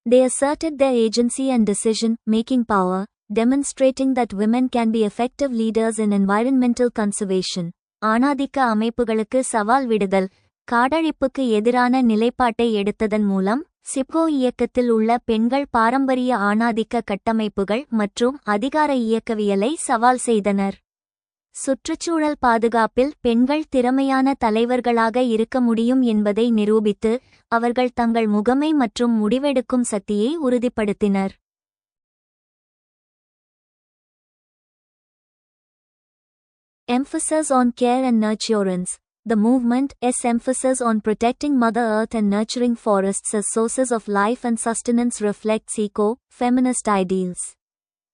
A: They asserted their agency and decision-making power, demonstrating that women can be effective leaders in environmental conservation. ஆணாதிக்க அமைப்புகளுக்கு சவால் விடுதல். காடழிப்புக்கு எதிரான நிலைப்பாட்டை எடுத்ததன் மூலம் சிப்கோ இயக்கத்தில் உள்ள பெண்கள் பாரம்பரிய ஆணாதிக்க கட்டமைப்புகள் மற்றும் அதிகார இயக்கவியலை சவால் செய்தனர். சுற்றுச்சூழல் பாதுகாப்பில் பெண்கள் திறமையான தலைவர்களாக இருக்க முடியும் என்பதை நிரூபித்து, அவர்கள் தங்கள் முகமை மற்றும் முடிவெடுக்கும் சக்தியை உறுதிப்படுத்தினர். Emphasis on care and nurturance. The movement's emphasis on protecting Mother Earth and nurturing forests as sources of life and sustenance reflects eco-feminist ideals.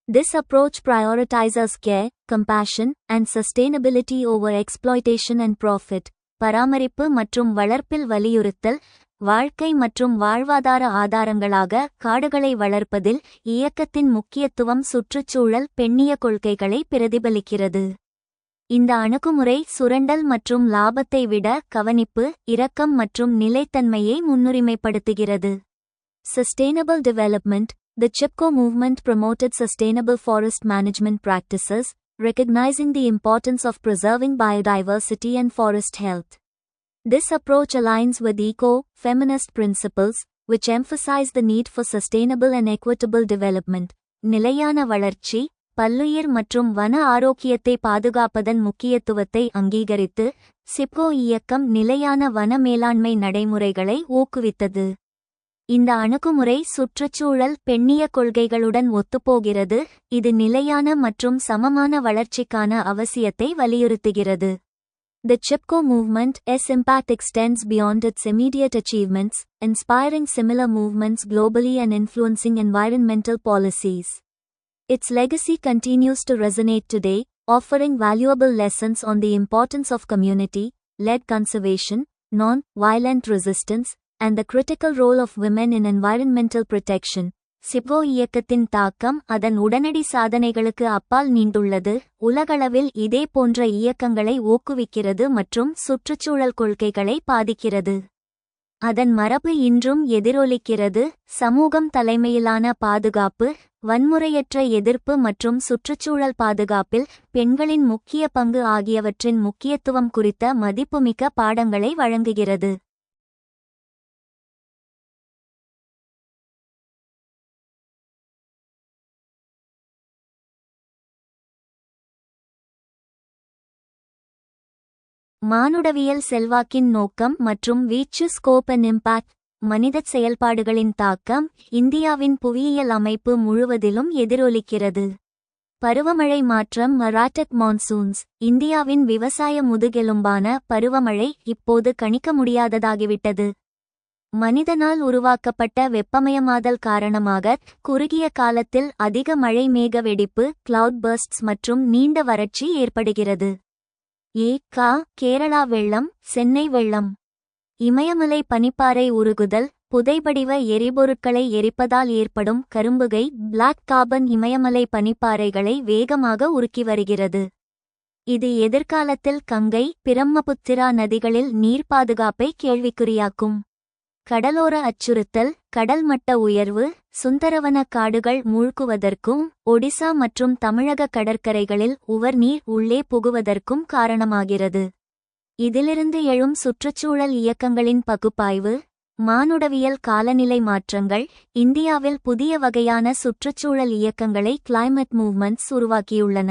A: This approach prioritizes care, compassion, and sustainability over exploitation and profit. பராமரிப்பு மற்றும் வளர்ப்பில் வலியுறுத்தல், வாழ்க்கை மற்றும் வாழ்வாதார ஆதாரங்களாக காடுகளை வளர்ப்பதில் இயக்கத்தின் முக்கியத்துவம் சுற்றுச்சூழல் பெண்ணிய கொள்கைகளை பிரதிபலிக்கிறது. இந்த அணுகுமுறை சுரண்டல் மற்றும் லாபத்தை விட கவனிப்பு, இரக்கம் மற்றும் நிலைத்தன்மையை முன்னுரிமைப்படுத்துகிறது. Sustainable development. The Chipko movement promoted sustainable forest management practices, recognizing the importance of preserving biodiversity and forest health. This approach aligns with eco-feminist principles, which emphasize the need for sustainable and equitable development. நிலையான வளர்ச்சி, பல்லுயிர் மற்றும் வன ஆரோக்கியத்தை பாதுகாப்பதன் முக்கியத்துவத்தை அங்கீகரித்து, சிப்கோ இயக்கம் நிலையான வன மேலாண்மை நடைமுறைகளை ஊக்குவித்தது. இந்த அணுகுமுறை சுற்றுச்சூழல் பெண்ணிய கொள்கைகளுடன் ஒத்துப்போகிறது, இது நிலையான மற்றும் சமமான வளர்ச்சிக்கான அவசியத்தை வலியுறுத்துகிறது. The Chipko movement's impact extends beyond its immediate achievements, inspiring similar movements globally and influencing environmental policies. Its legacy continues to resonate today, offering valuable lessons on the importance of community-led conservation, non-violent resistance, and the critical role of women in environmental protection. Chipko இயக்கத்தின் தாக்கம் அதன் உடனடி சாதனைகளுக்கு அப்பால் நீண்டுள்ளது, உலகளவில் இதே போன்ற இயக்கங்களை ஊக்குவிக்கிறது மற்றும் சுற்றுச்சூழல் கொள்கைகளை பாதிக்கிறது. அதன் மரபு இன்றும் எதிரொலிக்கிறது. சமூகம் தலைமையிலான பாதுகாப்பு, வன்முறையற்ற எதிர்ப்பு மற்றும் சுற்றுச்சூழல் பாதுகாப்பில் பெண்களின் முக்கிய பங்கு ஆகியவற்றின் முக்கியத்துவம் குறித்த மதிப்புமிக்க பாடங்களை வழங்குகிறது. மானுடவியல் செல்வாக்கின் நோக்கம் மற்றும் வீச்சு. Scope and impact. மனிதச் செயல்பாடுகளின் தாக்கம் இந்தியாவின் புவியியல் அமைப்பு முழுவதிலும் எதிரொலிக்கிறது. பருவமழை மாற்றம். மராட்டிக் மான்சூன்ஸ். இந்தியாவின் விவசாய முதுகெலும்பான பருவமழை இப்போது கணிக்க முடியாததாகிவிட்டது. மனிதனால் உருவாக்கப்பட்ட வெப்பமயமாதல் காரணமாக குறுகிய காலத்தில் அதிக மழை மேக வெடிப்பு, கிளவுட் பர்ஸ்ட்ஸ் மற்றும் நீண்ட வறட்சி ஏற்படுகிறது. கேரளா வெள்ளம், சென்னை வெள்ளம். இமயமலை பனிப்பாறை உருகுதல். புதைபடிவ எரிபொருட்களை எரிப்பதால் ஏற்படும் கரும்புகை பிளாக் கார்பன் இமயமலை பனிப்பாறைகளை வேகமாக உருக்கி வருகிறது. இது எதிர்காலத்தில் கங்கை, பிரம்மபுத்திரா நதிகளில் நீர் பாதுகாப்பை கேள்விக்குறியாக்கும். கடலோர அச்சுறுத்தல். கடல் மட்ட உயர்வு சுந்தரவன காடுகள் மூழ்குவதற்கும் ஒடிசா மற்றும் தமிழக கடற்கரைகளில் உவர்நீர் உள்ளே புகுவதற்கும் காரணமாகிறது. இதிலிருந்து எழும் சுற்றுச்சூழல் இயக்கங்களின் பகுப்பாய்வு. மானுடவியல் காலநிலை மாற்றங்கள். இந்தியாவில் புதிய வகையான சுற்றுச்சூழல் இயக்கங்களை கிளைமேட் மூவ்மெண்ட்ஸ் உருவாக்கியுள்ளன.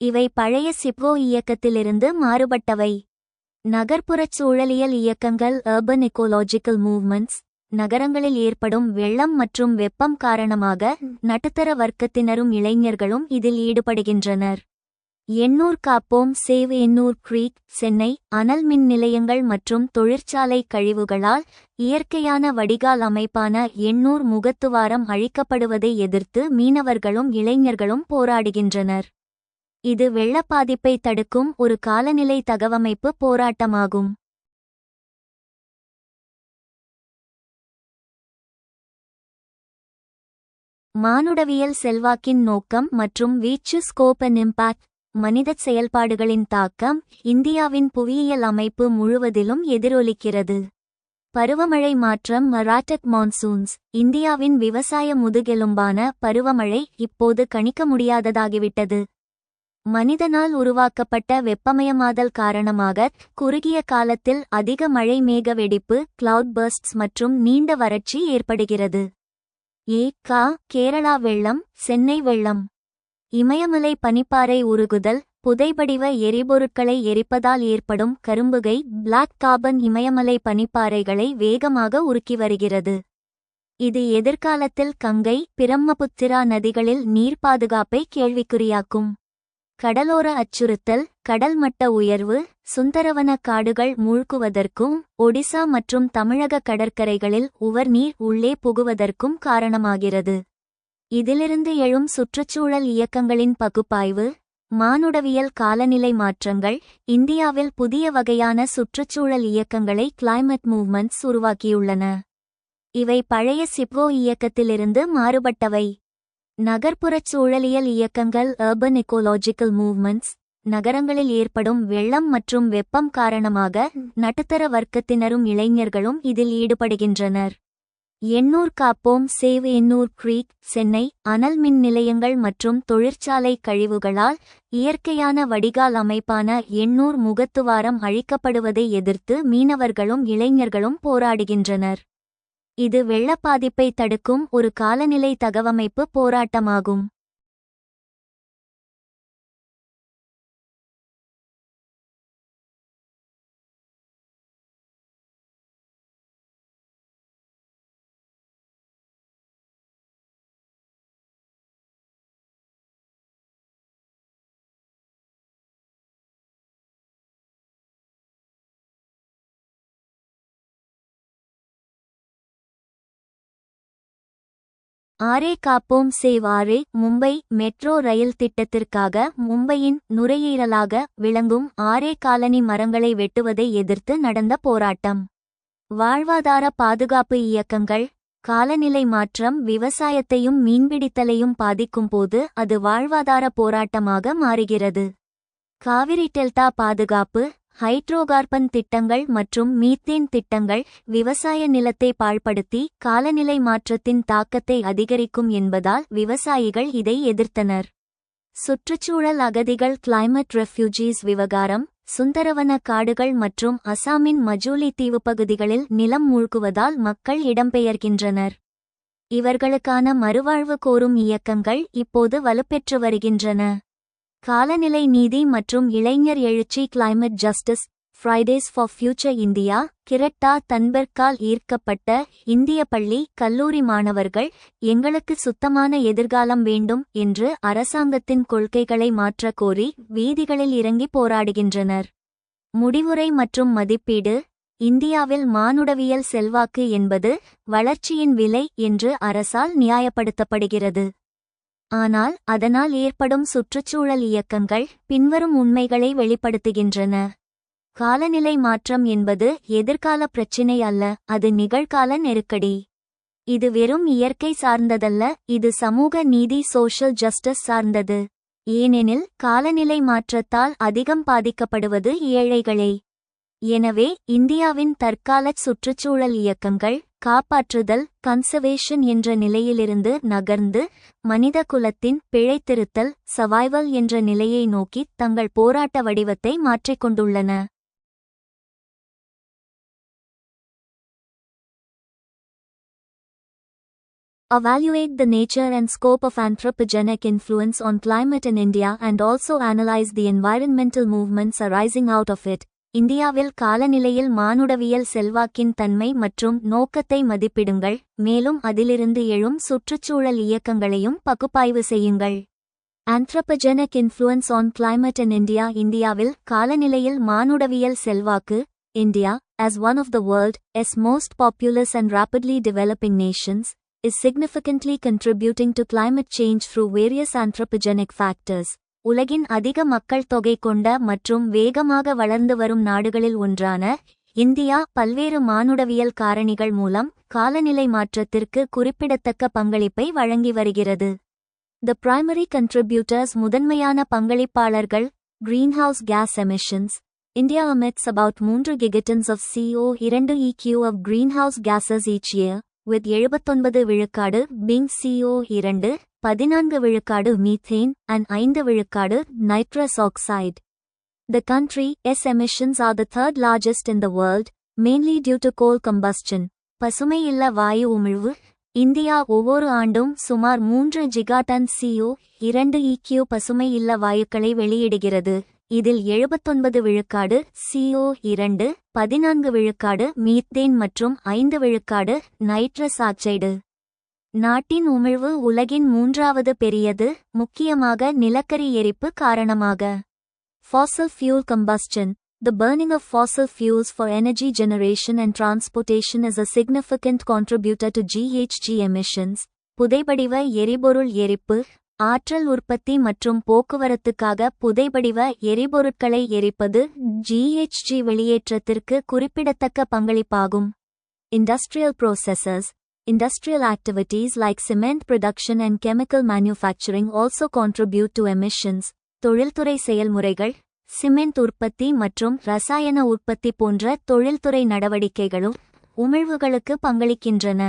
A: இவை பழைய சிப்கோ இயக்கத்திலிருந்து மாறுபட்டவை. நகர்ப்புறச் சூழலியல் இயக்கங்கள். Urban ecological movements. நகரங்களில் ஏற்படும் வெள்ளம் மற்றும் வெப்பம் காரணமாக நடுத்தர வர்க்கத்தினரும் இளைஞர்களும் இதில் ஈடுபடுகின்றனர். எண்ணூர் காப்போம் சேவ் எண்ணூர் கிரீக் சென்னை அனல் மின் நிலையங்கள் மற்றும் தொழிற்சாலை கழிவுகளால் இயற்கையான வடிகால் அமைப்பான எண்ணூர் முகத்துவாரம் அழிக்கப்படுவதை எதிர்த்து மீனவர்களும் இளைஞர்களும் போராடுகின்றனர். இது வெள்ளப் பாதிப்பை தடுக்கும் ஒரு காலநிலை தகவமைப்பு போராட்டமாகும். மானுடவியல் செல்வாக்கின் நோக்கம் மற்றும் வீச்சு ஸ்கோப் அண்ட் இம்பாக்ட். மனிதச் செயல்பாடுகளின் தாக்கம் இந்தியாவின் புவியியல் அமைப்பு முழுவதிலும் எதிரொலிக்கிறது. பருவமழை மாற்றம் மராட்டக் மான்சூன்ஸ். இந்தியாவின் விவசாய முதுகெலும்பான பருவமழை இப்போது கணிக்க முடியாததாகிவிட்டது. மனிதனால் உருவாக்கப்பட்ட வெப்பமயமாதல் காரணமாக குறுகிய காலத்தில் அதிக மழை மேக வெடிப்பு கிளவுட் பர்ஸ்ட்ஸ் மற்றும் நீண்ட வறட்சி ஏற்படுகிறது. கேரளா வெள்ளம், சென்னை வெள்ளம். இமயமலை பனிப்பாறை உருகுதல், புதைபடிவ எரிபொருட்களை எரிப்பதால் ஏற்படும் கரும்புகை பிளாக் கார்பன் இமயமலை பனிப்பாறைகளை வேகமாக உருக்கி வருகிறது. இது எதிர்காலத்தில் கங்கை, பிரம்மபுத்திரா நதிகளில் நீர் பாதுகாப்பை கேள்விக்குறியாக்கும். கடலோர அச்சுறுத்தல், கடல் மட்ட உயர்வு, சுந்தரவன காடுகள் மூழ்குவதற்கும் ஒடிசா மற்றும் தமிழக கடற்கரைகளில் உவர்நீர் உள்ளே புகுவதற்கும் காரணமாகிறது. இதிலிருந்து எழும் சுற்றுச்சூழல் இயக்கங்களின் பகுப்பாய்வு. மானுடவியல் காலநிலை மாற்றங்கள் இந்தியாவில் புதிய வகையான சுற்றுச்சூழல் இயக்கங்களை கிளைமேட் மூவ்மெண்ட்ஸ் உருவாக்கியுள்ளன. இவை பழைய சிப்கோ இயக்கத்திலிருந்து மாறுபட்டவை. நகர்ப்புறச் சூழலியல் இயக்கங்கள் அர்பன் எக்கோலாஜிக்கல் மூவ்மெண்ட்ஸ். நகரங்களில் ஏற்படும் வெள்ளம் மற்றும் வெப்பம் காரணமாக நடுத்தர வர்க்கத்தினரும் இளைஞர்களும் இதில் ஈடுபடுகின்றனர். எண்ணூர் காப்போம் சேவ் எண்ணூர் கிரீக் சென்னை அனல் மின் நிலையங்கள் மற்றும் தொழிற்சாலை கழிவுகளால் இயற்கையான வடிகால் அமைப்பான எண்ணூர் முகத்துவாரம் அழிக்கப்படுவதை எதிர்த்து மீனவர்களும் இளைஞர்களும் போராடுகின்றனர். இது வெள்ளப் பாதிப்பை தடுக்கும் ஒரு காலநிலை தகவமைப்பு போராட்டமாகும். ஆரே காப்போம் சேவ் ஆரே. மும்பை மெட்ரோ ரயில் திட்டத்திற்காக மும்பையின் நுரையீரலாக விளங்கும் ஆரே காலனி மரங்களை வெட்டுவதை எதிர்த்து நடந்த போராட்டம். வாழ்வாதார பாதுகாப்பு இயக்கங்கள். காலநிலை மாற்றம் விவசாயத்தையும் மீன்பிடித்தலையும் பாதிக்கும்போது அது வாழ்வாதார போராட்டமாக மாறுகிறது. காவிரி டெல்டா பாதுகாப்பு. ஹைட்ரோகார்பன் திட்டங்கள் மற்றும் மீத்தேன் திட்டங்கள் விவசாய நிலத்தை பாழ்படுத்தி காலநிலை மாற்றத்தின் தாக்கத்தை அதிகரிக்கும் என்பதால் விவசாயிகள் இதை எதிர்த்தனர். சுற்றுச்சூழல் அகதிகள் கிளைமேட் ரெஃப்யூஜீஸ் விவகாரம். சுந்தரவன காடுகள் மற்றும் அசாமின் மஜூலி தீவுப்பகுதிகளில் நிலம் மூழ்குவதால் மக்கள் இடம்பெயர்கின்றனர். இவர்களுக்கான மறுவாழ்வு கோரும் இயக்கங்கள் இப்போது வலுப்பெற்று வருகின்றன. காலநிலை நீதி மற்றும் இளைஞர் எழுச்சி climate justice. Fridays for Future India. Greta தன்பெர்க்கால் ஈர்க்கப்பட்ட இந்திய பள்ளி கல்லூரி மாணவர்கள் எங்களுக்கு சுத்தமான எதிர்காலம் வேண்டும் என்று அரசாங்கத்தின் கொள்கைகளை மாற்றக் கோரி வீதிகளில் இறங்கி போராடுகின்றனர். முடிவுரை மற்றும் மதிப்பீடு. இந்தியாவில் மானுடவியல் செல்வாக்கு என்பது வளர்ச்சியின் விலை என்று அரசால் நியாயப்படுத்தப்படுகிறது. ஆனால் அதனால் ஏற்படும் சுற்றுச்சூழல் இயக்கங்கள் பின்வரும் உண்மைகளை வெளிப்படுத்துகின்றன. காலநிலை மாற்றம் என்பது எதிர்கால பிரச்சினை அல்ல, அது நிகழ்கால நெருக்கடி. இது வெறும் இயற்கை சார்ந்ததல்ல, இது சமூக நீதி சோஷியல் ஜஸ்டிஸ் சார்ந்தது. ஏனெனில் காலநிலை மாற்றத்தால் அதிகம் பாதிக்கப்படுவது ஏழைகளே. எனவே இந்தியாவின் தற்காலச் சுற்றுச்சூழல் இயக்கங்கள் காப்பாற்றுதல் கன்சர்வேஷன் என்ற நிலையிலிருந்து நகர்ந்து மனித குலத்தின் பிழைத்திருத்தல் சர்வைவல் என்ற நிலையை நோக்கி தங்கள் போராட்ட வடிவத்தை மாற்றிக்கொண்டுள்ளன. Evaluate the nature and scope of anthropogenic influence on climate in India and also analyze the environmental movements arising out of it. இந்தியாவில் காலநிலையில் மானுடவியல் செல்வாக்கின் தன்மை மற்றும் நோக்கத்தை மதிப்பிடுங்கள், மேலும் அதிலிருந்து எழும் சுற்றுச்சூழல் இயக்கங்களையும் பகுப்பாய்வு செய்யுங்கள். Anthropogenic influence on climate in India. இந்தியாவில் காலநிலையில் மானுடவியல் செல்வாக்கு. India, as one of the world's most populous and rapidly developing nations, is significantly contributing to climate change through various anthropogenic factors. உலகின் அதிக மக்கள் தொகை கொண்ட மற்றும் வேகமாக வளர்ந்து வரும் நாடுகளில் ஒன்றான இந்தியா பல்வேறு மானுடவியல் காரணிகள் மூலம் காலநிலை மாற்றத்திற்கு குறிப்பிடத்தக்க பங்களிப்பை வழங்கி வருகிறது. The primary contributors முதன்மையான பங்களிப்பாளர்கள். Greenhouse gas emissions. India emits about 3 gigatons of CO2 of greenhouse gases each year, with 79 விழுக்காடு being CO2, 14 விழுக்காடு methane, and 5 விழுக்காடு nitrous oxide. The country's emissions are the third largest in the world, mainly due to coal combustion. பசுமை இல்ல வாயு உமிழ்வு. India ஒவ்வொரு ஆண்டும் சுமார் 3 ஜிகாடன் CO2 பசுமை இல்ல வாயுக்களை வெளியிடுகிறது. இதில் 79 விழுக்காடு CO2, 14 விழுக்காடு மீத்தேன் மற்றும் 5 விழுக்காடு நைட்ரஸ் ஆக்சைடு. நாட்டின் உமிழ்வு உலகின் 3வது பெரியது, முக்கியமாக நிலக்கரி எரிப்பு காரணமாக. Fossil fuel combustion. The burning of fossil fuels for energy generation and transportation is a significant contributor to GHG emissions. புதைபடிவ எரிபொருள் எரிப்பு. ஆற்றல் உற்பத்தி மற்றும் போக்குவரத்துக்காக புதைபடிவ எரிபொருட்களை எரிப்பது GHG வெளியேற்றத்திற்கு குறிப்பிடத்தக்க பங்களிப்பாகும். Industrial processes. Industrial activities like cement production and chemical manufacturing also contribute to emissions. தொழில்துறை செயல்முறைகள், cement உற்பத்தி மற்றும் ரசாயன உற்பத்தி போன்ற தொழில்துறை நடவடிக்கைகளும் உமிழ்வுகளுக்கு பங்களிக்கின்றன.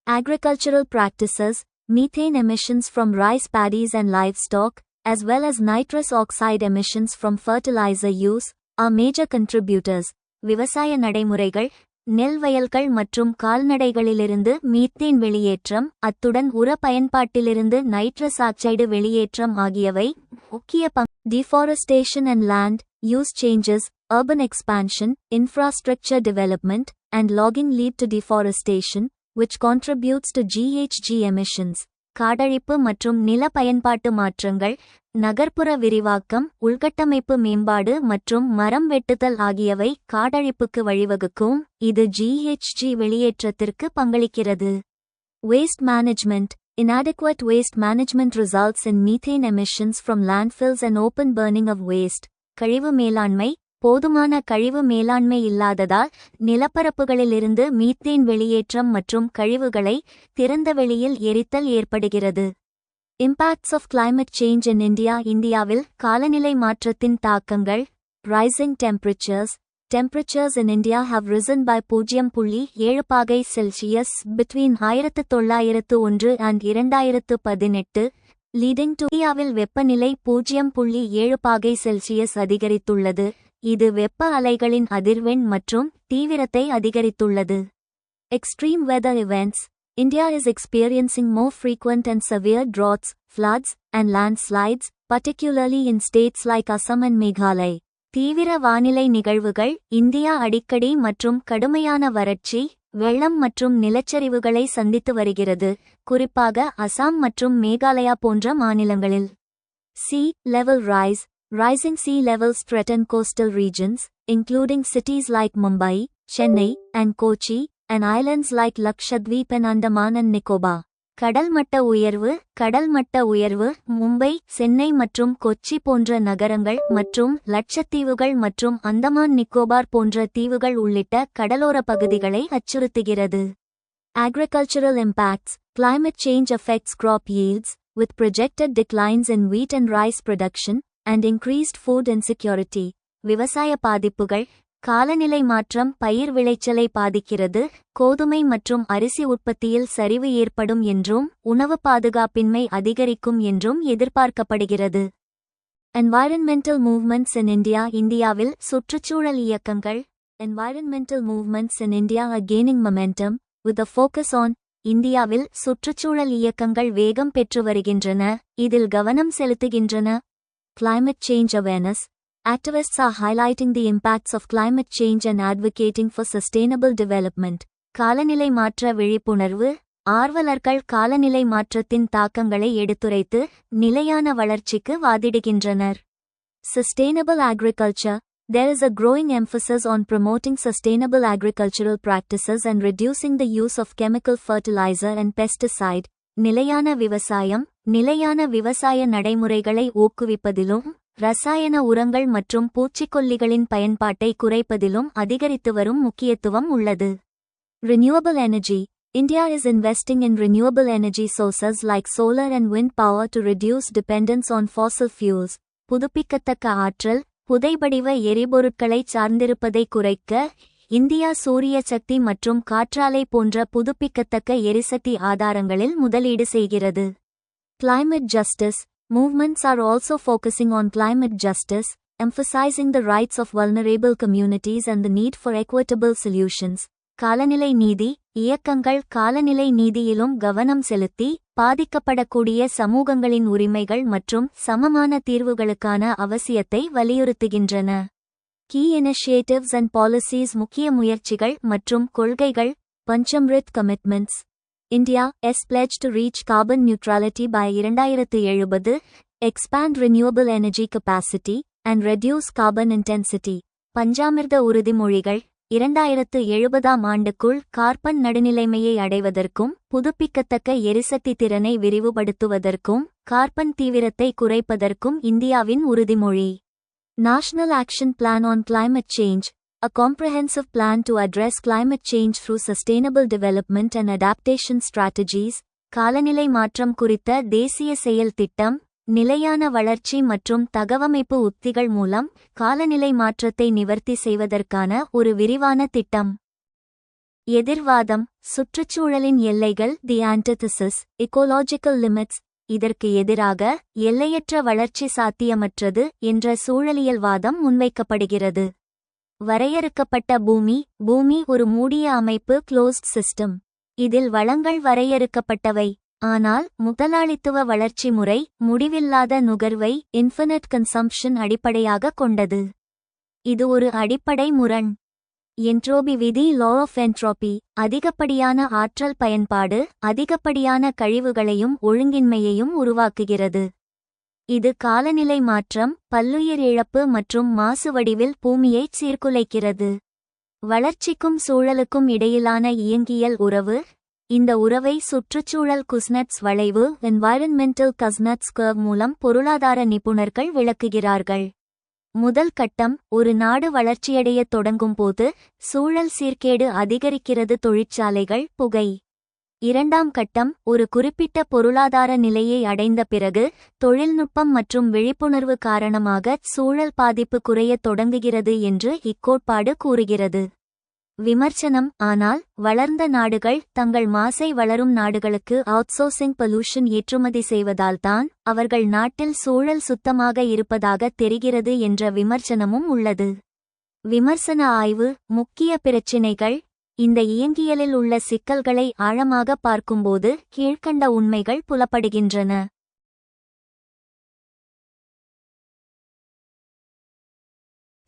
A: Agricultural practices. Methane emissions from rice paddies and livestock, as well as nitrous oxide emissions from fertilizer use, are major contributors. விவசாய நடைமுறைகள், நெல் வயல்கள் மற்றும் கால்நடைகளிலிருந்து மீத்தேன் வெளியேற்றம், அத்துடன் உர பயன்பாட்டிலிருந்து நைட்ரஸ் ஆக்சைடு வெளியேற்றம் ஆகியவை முக்கிய Deforestation and land use changes, urban expansion, infrastructure development, and logging lead to deforestation, which contributes to GHG emissions. காடழிப்பு மற்றும் நில பயன்பாட்டு மாற்றங்கள், நகர்ப்புற விரிவாக்கம், உள்கட்டமைப்பு மேம்பாடு மற்றும் மரம் வெட்டுதல் ஆகியவை காடழிப்புக்கு வழிவகுக்கும். இது GHG வெளியேற்றத்திற்கு பங்களிக்கிறது. Waste management. Inadequate waste management results in methane emissions from landfills and open burning of waste. கழிவு மேலாண்மை. போதுமான கழிவு மேலாண்மை இல்லாததால் நிலப்பரப்புகளிலிருந்து மீத்தேன் வெளியேற்றம் மற்றும் கழிவுகளை திறந்தவெளியில் எரித்தல் ஏற்படுகிறது. Impacts of climate change in India. இந்தியாவில் காலநிலை மாற்றத்தின் தாக்கங்கள். Rising temperatures. Temperatures in India have risen by 0.7 பாகை Celsius between 1901 and 2018, leading to இந்தியாவில் வெப்பநிலை 0.7 பாகை செல்சியஸ் அதிகரித்துள்ளது. இது வெப்ப அலைகளின் அதிர்வெண் மற்றும் தீவிரத்தை அதிகரித்துள்ளது. Extreme weather events. India is experiencing more frequent and severe droughts, floods, and landslides, particularly in states like Assam and Meghalaya. தீவிர வானிலை நிகழ்வுகள். இந்தியா அடிக்கடி மற்றும் கடுமையான வறட்சி, வெள்ளம் மற்றும் நிலச்சரிவுகளை சந்தித்து வருகிறது, குறிப்பாக அசாம் மற்றும் மேகாலயா போன்ற மாநிலங்களில். Sea level rise. Rising sea levels threaten coastal regions, including cities like Mumbai, Chennai, and Kochi, and islands like Lakshadweep and Andaman and Nicobar. கடல் மட்ட உயர்வு மும்பை, சென்னை மற்றும் கொச்சி போன்ற நகரங்கள் மற்றும் லட்சத்தீவுகள் மற்றும் அந்தமான் நிக்கோபார் போன்ற தீவுகள் உள்ளிட்ட கடலோர பகுதிகளை அச்சுறுத்துகிறது. Agricultural impacts. Climate change affects crop yields, with projected declines in wheat and rice production, and increased food insecurity. விவசாய பாதிப்புகள். காலநிலை மாற்றம் பயிர் விளைச்சலை பாதிக்கிறது, கோதுமை மற்றும் அரிசி உற்பத்தியில் சரிவு ஏற்படும் என்றும் உணவு பாதுகாப்பின்மை அதிகரிக்கும் என்றும் எதிர்பார்க்கப்படுகிறது. Environmental movements in India. இந்தியாவில் சுற்றுச்சூழல் இயக்கங்கள். Environmental movements in India are gaining momentum, with a focus on. இந்தியாவில் சுற்றுச்சூழல் இயக்கங்கள் வேகம் பெற்று வருகின்றன, இதில் கவனம் செலுத்துகின்றன. Climate change awareness. Activists are highlighting the impacts of climate change and advocating for sustainable development. காலநிலை மாற்ற விழிப்புணர்வு. ஆர்வலர்கள் காலநிலை மாற்றத்தின் தாக்கங்களை எடுத்துரைத்து நிலையான வளர்ச்சிக்கு வாதிடுகின்றனர். Sustainable agriculture. There is a growing emphasis on promoting sustainable agricultural practices and reducing the use of chemical fertilizer and pesticide. நிலையான விவசாயம் நிலையான விவசாய நடைமுறைகளை ஊக்குவிப்பதிலும் ரசாயன உரங்கள் மற்றும் பூச்சிக்கொல்லிகளின் பயன்பாட்டை குறைப்பதிலும் அதிகரித்து வரும் முக்கியத்துவம் உள்ளது. Renewable energy. India is investing in renewable energy sources like solar and wind power to reduce dependence on fossil fuels. புதுப்பிக்கத்தக்க ஆற்றல் புதைபடிவ எரிபொருட்களை சார்ந்திருப்பதை குறைக்க இந்தியா சூரிய சக்தி மற்றும் காற்றாலை போன்ற புதுப்பிக்கத்தக்க எரிசக்தி ஆதாரங்களில் முதலீடு செய்கிறது. Climate justice. Movements are also focusing on climate justice, emphasizing the rights of vulnerable communities and the need for equitable solutions. காலநிலை நீதி இயக்கங்கள் காலநிலை நீதியிலும் கவனம் செலுத்தி பாதிக்கப்படக்கூடிய சமூகங்களின் உரிமைகள் மற்றும் சமமான தீர்வுகளுக்கான அவசியத்தை வலியுறுத்துகின்றன. Key initiatives and policies. முக்கிய முயற்சிகள் மற்றும் கொள்கைகள். பஞ்சம்ரித் commitments. India is pledged to reach carbon neutrality by 2070, expand renewable energy capacity, and reduce carbon intensity. பஞ்சாமிர்த உறுதிமொழிகள் 2070 ஆண்டுக்குள் கார்பன் நடுநிலைமையை அடைவதற்கும் புதுப்பிக்கத்தக்க எரிசக்தி திறனை விரிவுபடுத்துவதற்கும் கார்பன் தீவிரத்தை குறைப்பதற்கும் இந்தியாவின் உறுதிமொழி. National Action Plan on Climate Change. A comprehensive plan to address climate change through sustainable development and adaptation strategies. காலநிலை மாற்றம் குறித்த தேசிய செயல் திட்டம் நிலையான வளர்ச்சி மற்றும் தகவமைப்பு உத்திகள் மூலம் காலநிலை மாற்றத்தை நிவர்த்தி செய்வதற்கான ஒரு விரிவான திட்டம். எதிர்வாதம் சுற்றுச்சூழலின் எல்லைகள். தி antithesis. Ecological limits. இதற்கு எதிராக எல்லையற்ற வளர்ச்சி சாத்தியமற்றது என்ற சூழலியல் வாதம் முன்வைக்கப்படுகிறது. வரையறுக்கப்பட்ட பூமி. பூமி ஒரு மூடிய அமைப்பு, க்ளோஸ்ட் சிஸ்டம். இதில் வளங்கள் வரையறுக்கப்பட்டவை. ஆனால் முதலாளித்துவ வளர்ச்சி முறை முடிவில்லாத நுகர்வை இன்ஃபினிட் கன்சம்ப்ஷன் அடிப்படையாக கொண்டது. இது ஒரு அடிப்படை முரண். என்ட்ரோபி விதி. Law of entropy. அதிகப்படியான ஆற்றல் பயன்பாடு அதிகப்படியான கழிவுகளையும் ஒழுங்கின்மையையும் உருவாக்குகிறது. இது காலநிலை மாற்றம் பல்லுயிர் இழப்பு மற்றும் மாசு வடிவில் பூமியைச் சீர்குலைக்கிறது. வளர்ச்சிக்கும் சூழலுக்கும் இடையிலான இயங்கியல் உறவு. இந்த உறவை சுற்றுச்சூழல் குஸ்னட்ஸ் வளைவு என்வாயரன்மெண்டல் கஸ்னட்ஸ் கர்வ் மூலம் பொருளாதார நிபுணர்கள் விளக்குகிறார்கள். முதல் கட்டம் ஒரு நாடு வளர்ச்சியடையத் தொடங்கும் போது சூழல் சீர்கேடு அதிகரிக்கிறது. தொழிற்சாலைகள் புகை. இரண்டாம் கட்டம் ஒரு குறிப்பிட்ட பொருளாதார நிலையை அடைந்த பிறகு தொழில்நுட்பம் மற்றும் விழிப்புணர்வு காரணமாக சூழல் பாதிப்பு குறையத் தொடங்குகிறது என்று இக்கோட்பாடு கூறுகிறது. விமர்சனம். ஆனால் வளர்ந்த நாடுகள் தங்கள் மாசை வளரும் நாடுகளுக்கு அவுட்சோர்சிங் பொல்யூஷன் ஏற்றுமதி செய்வதால்தான் அவர்கள் நாட்டில் சூழல் சுத்தமாக இருப்பதாக தெரிகிறது என்ற விமர்சனமும் உள்ளது. விமர்சன ஆய்வு. முக்கிய பிரச்சினைகள். இந்த இயங்கியலில் உள்ள சிக்கல்களை ஆழமாக பார்க்கும்போது கீழ்க்கண்ட உண்மைகள் புலப்படுகின்றன.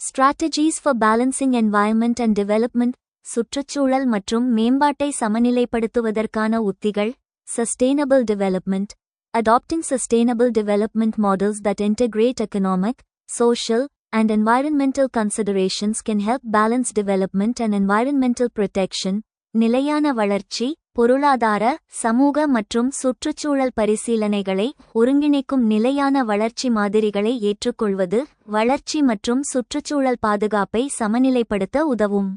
A: Strategies for balancing environment and development. சுற்றுச்சூழல் மற்றும் மேம்பாட்டை சமநிலைப்படுத்துவதற்கான உத்திகள். Sustainable development. Adopting sustainable development models that integrate economic, social, and environmental considerations can help balance development and environmental protection. நிலையான வளர்ச்சி பொருளாதார சமூக மற்றும் சுற்றுச்சூழல் பரிசீலனைகளை ஒருங்கிணைக்கும் நிலையான வளர்ச்சி மாதிரிகளை ஏற்றுக்கொள்வது வளர்ச்சி மற்றும் சுற்றுச்சூழல் பாதுகாப்பை சமநிலைப்படுத்த உதவும்.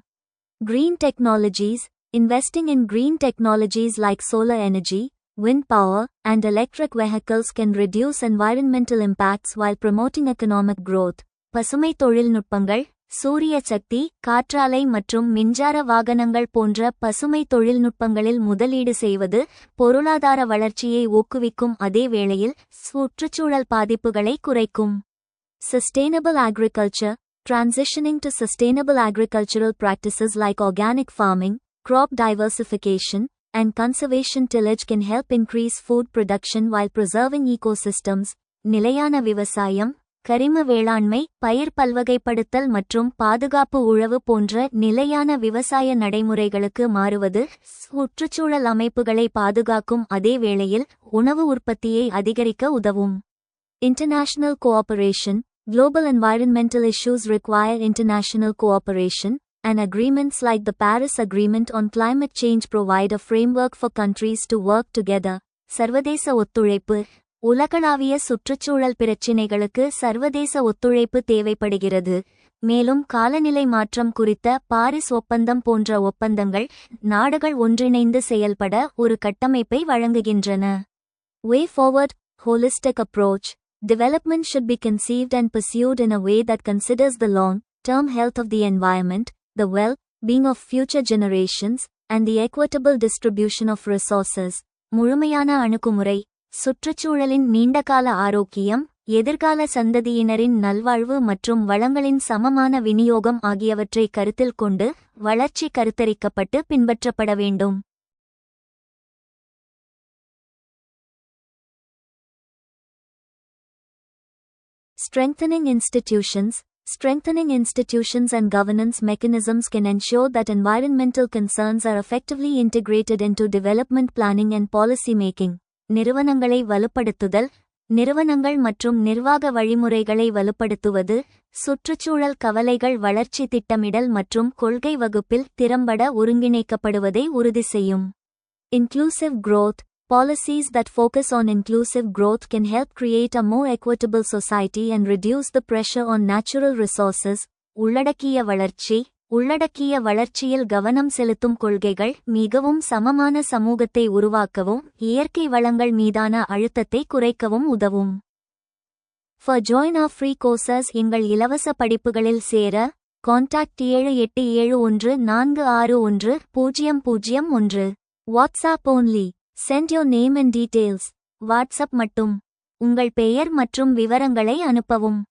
A: Green technologies. Investing in green technologies like solar energy, wind power, and electric vehicles can reduce environmental impacts while promoting economic growth. பசுமை தொழில்நுட்பங்கள் சூரிய சக்தி காற்றாலை மற்றும் மின்சார வாகனங்கள் போன்ற பசுமை தொழில்நுட்பங்களில் முதலீடு செய்வது பொருளாதார வளர்ச்சியை ஊக்குவிக்கும் அதே வேளையில் சுற்றுச்சூழல் பாதிப்புகளை குறைக்கும். Sustainable agriculture. Transitioning to sustainable agricultural practices like organic farming, crop diversification, and conservation tillage can help increase food production while preserving ecosystems. நிலையான விவசாயம் கரிம வேளாண்மை, பயிர் பல்வகைப்படுத்தல் மற்றும் பாதுகாப்பு உழவு போன்ற நிலையான விவசாய நடைமுறைகளுக்கு மாறுவது சுற்றுச்சூழல் அமைப்புகளை பாதுகாக்கும் அதே வேளையில் உணவு உற்பத்தியை அதிகரிக்க உதவும். International cooperation. Global environmental issues require international cooperation, and agreements like the Paris Agreement on climate change provide a framework for countries to work together. சர்வதேச ஒத்துழைப்பு. உலகளாவிய சுற்றுச்சூழல் பிரச்சினைகளுக்கு சர்வதேச ஒத்துழைப்பு தேவைப்படுகிறது. மேலும் காலநிலை மாற்றம் குறித்த பாரிஸ் ஒப்பந்தம் போன்ற ஒப்பந்தங்கள் நாடுகள் ஒன்றிணைந்து செயல்பட ஒரு கட்டமைப்பை வழங்குகின்றன. Way forward. Holistic approach. Development should be conceived and pursued in a way that considers the long-term health of the environment, the well-being of future generations, and the equitable distribution of resources. முழுமையான அணுகுமுறை. சுற்றுச்சூழலின் நீண்டகால ஆரோக்கியம், எதிர்கால சந்ததியினரின் நல்வாழ்வு மற்றும் வளங்களின் சமமான விநியோகம் ஆகியவற்றை கருத்தில் கொண்டு வளர்ச்சி கருத்தரிக்கப்பட்டு பின்பற்றப்பட வேண்டும். Strengthening institutions. Strengthening institutions and governance mechanisms can ensure that environmental concerns are effectively integrated into development planning and policy making. நிறுவனங்களை வலுப்படுத்துதல். நிறுவனங்கள் மற்றும் நிர்வாக வழிமுறைகளை வலுப்படுத்துவது சுற்றுச்சூழல் கவலைகள் வளர்ச்சி திட்டமிடல் மற்றும் கொள்கை வகுப்பில் திறம்பட ஒருங்கிணைக்கப்படுவதை உறுதி செய்யும். Inclusive growth. Policies that focus on inclusive growth can help create a more equitable society and reduce the pressure on natural resources. உள்ளடக்கிய வளர்ச்சி. உள்ளடக்கிய வளர்ச்சியில் கவனம் செலுத்தும் கொள்கைகள் மிகவும் சமமான சமூகத்தை உருவாக்கவும் இயற்கை வளங்கள் மீதான அழுத்தத்தை குறைக்கவும் உதவும். For join our free courses. எங்கள் இலவச படிப்புகளில் சேர contact 7871461001. WhatsApp only. Send your name and details. WhatsApp மட்டும். உங்கள் பெயர் மற்றும் விவரங்களை அனுப்பவும்.